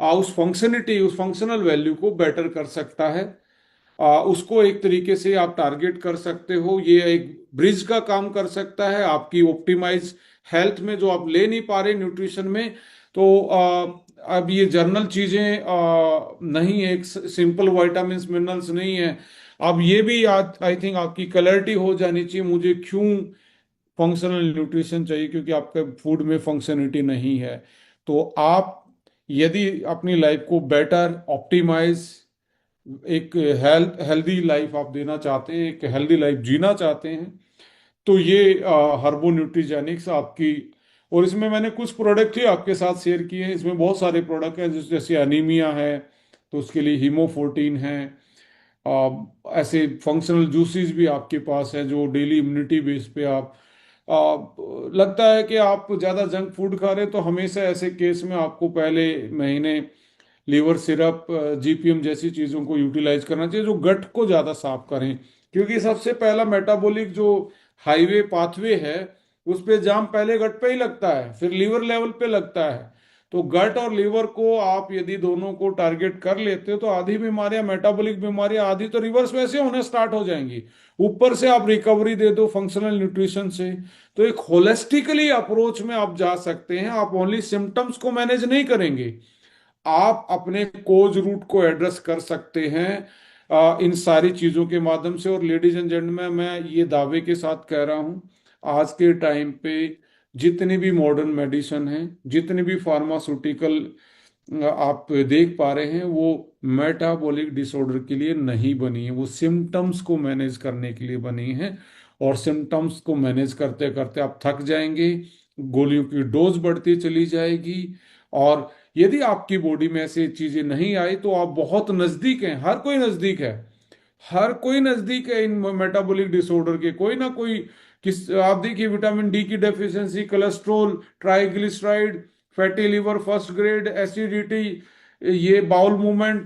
उस फंक्शनिटी, उस फंक्शनल वैल्यू को बेटर कर सकता है। उसको एक तरीके से आप टारगेट कर सकते हो, ये एक ब्रिज का काम कर सकता है आपकी ऑप्टिमाइज हेल्थ में जो आप ले नहीं पा रहे न्यूट्रिशन में। तो अब ये जर्नल चीजें नहीं है, एक सिंपल विटामिन मिनरल्स नहीं है। अब ये भी आई थिंक आपकी क्लैरिटी हो जानी चाहिए, मुझे क्यों फंक्शनल न्यूट्रिशन चाहिए, क्योंकि आपके फूड में फंक्शनलिटी नहीं है। तो आप यदि अपनी लाइफ को बेटर ऑप्टिमाइज, एक हेल्दी लाइफ आप देना चाहते हैं, एक हेल्दी लाइफ जीना चाहते हैं, तो ये हर्बो न्यूट्रीजेनिक्स आपकी। और इसमें मैंने कुछ प्रोडक्ट ही आपके साथ शेयर किए हैं। इसमें बहुत सारे प्रोडक्ट हैं, जैसे अनीमिया है तो उसके लिए हीमोफोर्टीन है। ऐसे फंक्शनल जूसेस भी आपके पास है जो डेली इम्यूनिटी बेस पे आप लगता है कि आप ज़्यादा जंक फूड खा रहे हैं, तो हमेशा ऐसे केस में आपको पहले महीने लीवर सिरप, जीपीएम जैसी चीज़ों को यूटिलाइज करना चाहिए जो गट को ज़्यादा साफ करें। क्योंकि सबसे पहला मेटाबॉलिक जो हाईवे पाथवे है, उस पे जाम पहले गट पे ही लगता है, फिर लीवर लेवल पे लगता है। तो गट और लीवर को आप यदि दोनों को टारगेट कर लेते हो तो आधी बीमारियां, मेटाबॉलिक बीमारियां आधी तो रिवर्स वैसे होने स्टार्ट हो जाएंगी। ऊपर से आप रिकवरी दे दो फंक्शनल न्यूट्रिशन से, तो एक होलिस्टिकली अप्रोच में आप जा सकते हैं। आप ओनली सिम्टम्स को मैनेज नहीं करेंगे, आप अपने कोज रूट को एड्रेस कर सकते हैं इन सारी चीजों के माध्यम से। और लेडीज एंड जेंटलमैन, मैं ये दावे के साथ कह रहा हूं, आज के टाइम पे जितनी भी मॉडर्न मेडिसिन है, जितनी भी फार्मास्यूटिकल आप देख पा रहे हैं, वो मेटाबॉलिक डिसऑर्डर के लिए नहीं बनी है, वो सिम्टम्स को मैनेज करने के लिए बनी है। और सिम्टम्स को मैनेज करते करते आप थक जाएंगे, गोलियों की डोज बढ़ती चली जाएगी। और यदि आपकी बॉडी में ऐसी चीजें नहीं आई तो आप बहुत नजदीक हैं, हर कोई नजदीक है, हर कोई नजदीक है इन मेटाबॉलिक डिसऑर्डर के, कोई ना कोई। किस आप देखिए, विटामिन डी की deficiency, cholesterol, triglyceride, fatty liver first grade, acidity, ये बाउल मूवमेंट,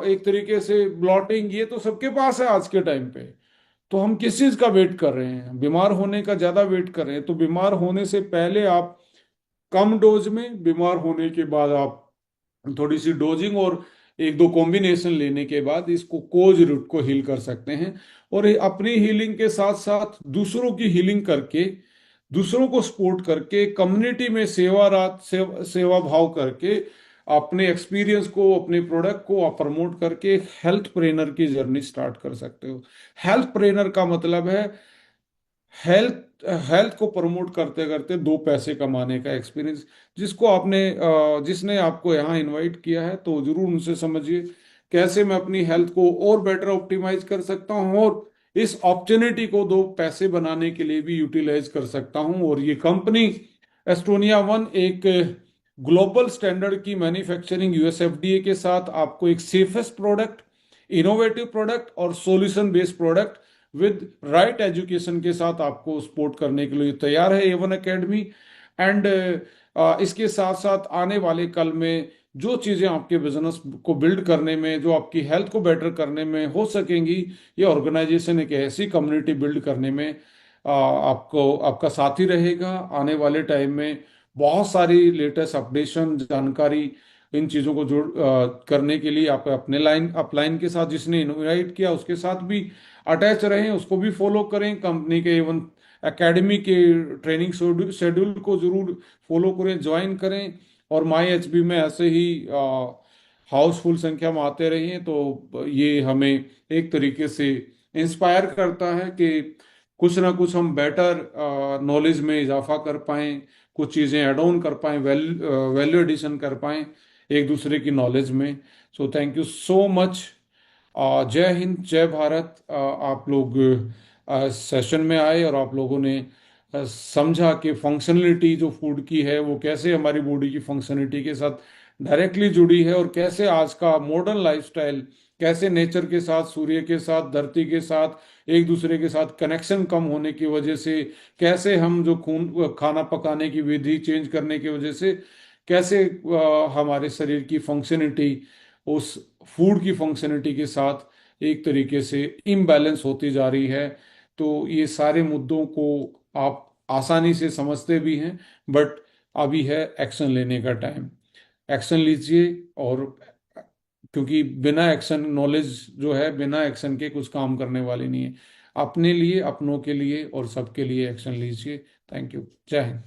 एक तरीके से ब्लॉटिंग, ये तो सबके पास है आज के टाइम पे। तो हम किस चीज का वेट कर रहे हैं? बीमार होने का ज्यादा वेट कर रहे हैं। तो बीमार होने से पहले आप कम डोज में, बीमार होने के बाद आप थोड़ी सी डोजिंग और एक दो कॉम्बिनेशन लेने के बाद इसको कोज रूट को हील कर सकते हैं। और ये अपनी हीलिंग के साथ साथ दूसरों की हीलिंग करके, दूसरों को सपोर्ट करके, कम्युनिटी में सेवा भाव करके, अपने एक्सपीरियंस को, अपने प्रोडक्ट को आप प्रमोट करके एक हेल्थ ट्रेनर की जर्नी स्टार्ट कर सकते हो। हेल्थ ट्रेनर का मतलब है हेल्थ हेल्थ को प्रमोट करते करते दो पैसे कमाने का एक्सपीरियंस। जिसने आपको यहाँ इनवाइट किया है, तो जरूर उनसे समझिए कैसे मैं अपनी हेल्थ को और बेटर ऑप्टिमाइज कर सकता हूँ, और इस अपॉर्चुनिटी को दो पैसे बनाने के लिए भी यूटिलाइज कर सकता हूँ। और ये कंपनी एस्टोनिया वन एक ग्लोबल स्टैंडर्ड की मैन्युफैक्चरिंग, यूएसएफडीए के साथ आपको एक सेफेस्ट प्रोडक्ट, इनोवेटिव प्रोडक्ट और solution based product with right education के साथ आपको सपोर्ट करने के लिए तैयार है ए वन अकेडमी। एंड इसके साथ साथ आने वाले कल में जो चीज़ें आपके बिजनेस को बिल्ड करने में, जो आपकी हेल्थ को बेटर करने में हो सकेंगी, ये ऑर्गेनाइजेशन एक ऐसी कम्युनिटी बिल्ड करने में आपको आपका साथी रहेगा। आने वाले टाइम में बहुत सारी लेटेस्ट अपडेशन, जानकारी, इन चीज़ों को करने के लिए आप अपने अपलाइन के साथ, जिसने इनवाइट किया उसके साथ भी अटैच रहें, उसको भी फॉलो करें। कंपनी के इवन एकेडमी के ट्रेनिंग शेड्यूल को जरूर फॉलो करें, ज्वाइन करें। और माई एचबी में ऐसे ही हाउसफुल संख्या में आते रहिए, तो ये हमें एक तरीके से इंस्पायर करता है कि कुछ ना कुछ हम बेटर नॉलेज में इजाफा कर पाएं, कुछ चीज़ें ऐड ऑन कर पाएं, वैल्यू एडिशन कर पाएं एक दूसरे की नॉलेज में। So thank you so much. जय हिंद, जय भारत। आप लोग सेशन में आए और आप लोगों ने समझा कि फंक्शनलिटी जो फूड की है वो कैसे हमारी बॉडी की फंक्शनलिटी के साथ डायरेक्टली जुड़ी है, और कैसे आज का मॉडर्न लाइफस्टाइल, कैसे नेचर के साथ, सूर्य के साथ, धरती के साथ, एक दूसरे के साथ कनेक्शन कम होने की वजह से, कैसे हम जो खून खाना पकाने की विधि चेंज करने की वजह से, कैसे हमारे शरीर की फंक्शनलिटी उस फूड की फंक्शनलिटी के साथ एक तरीके से इम्बैलेंस होती जा रही है। तो ये सारे मुद्दों को आप आसानी से समझते भी हैं, बट अभी है एक्शन लेने का टाइम। एक्शन लीजिए। और क्योंकि बिना एक्शन, नॉलेज जो है बिना एक्शन के कुछ काम करने वाली नहीं है। अपने लिए, अपनों के लिए और सबके लिए एक्शन लीजिए। Thank you. जय हिंद।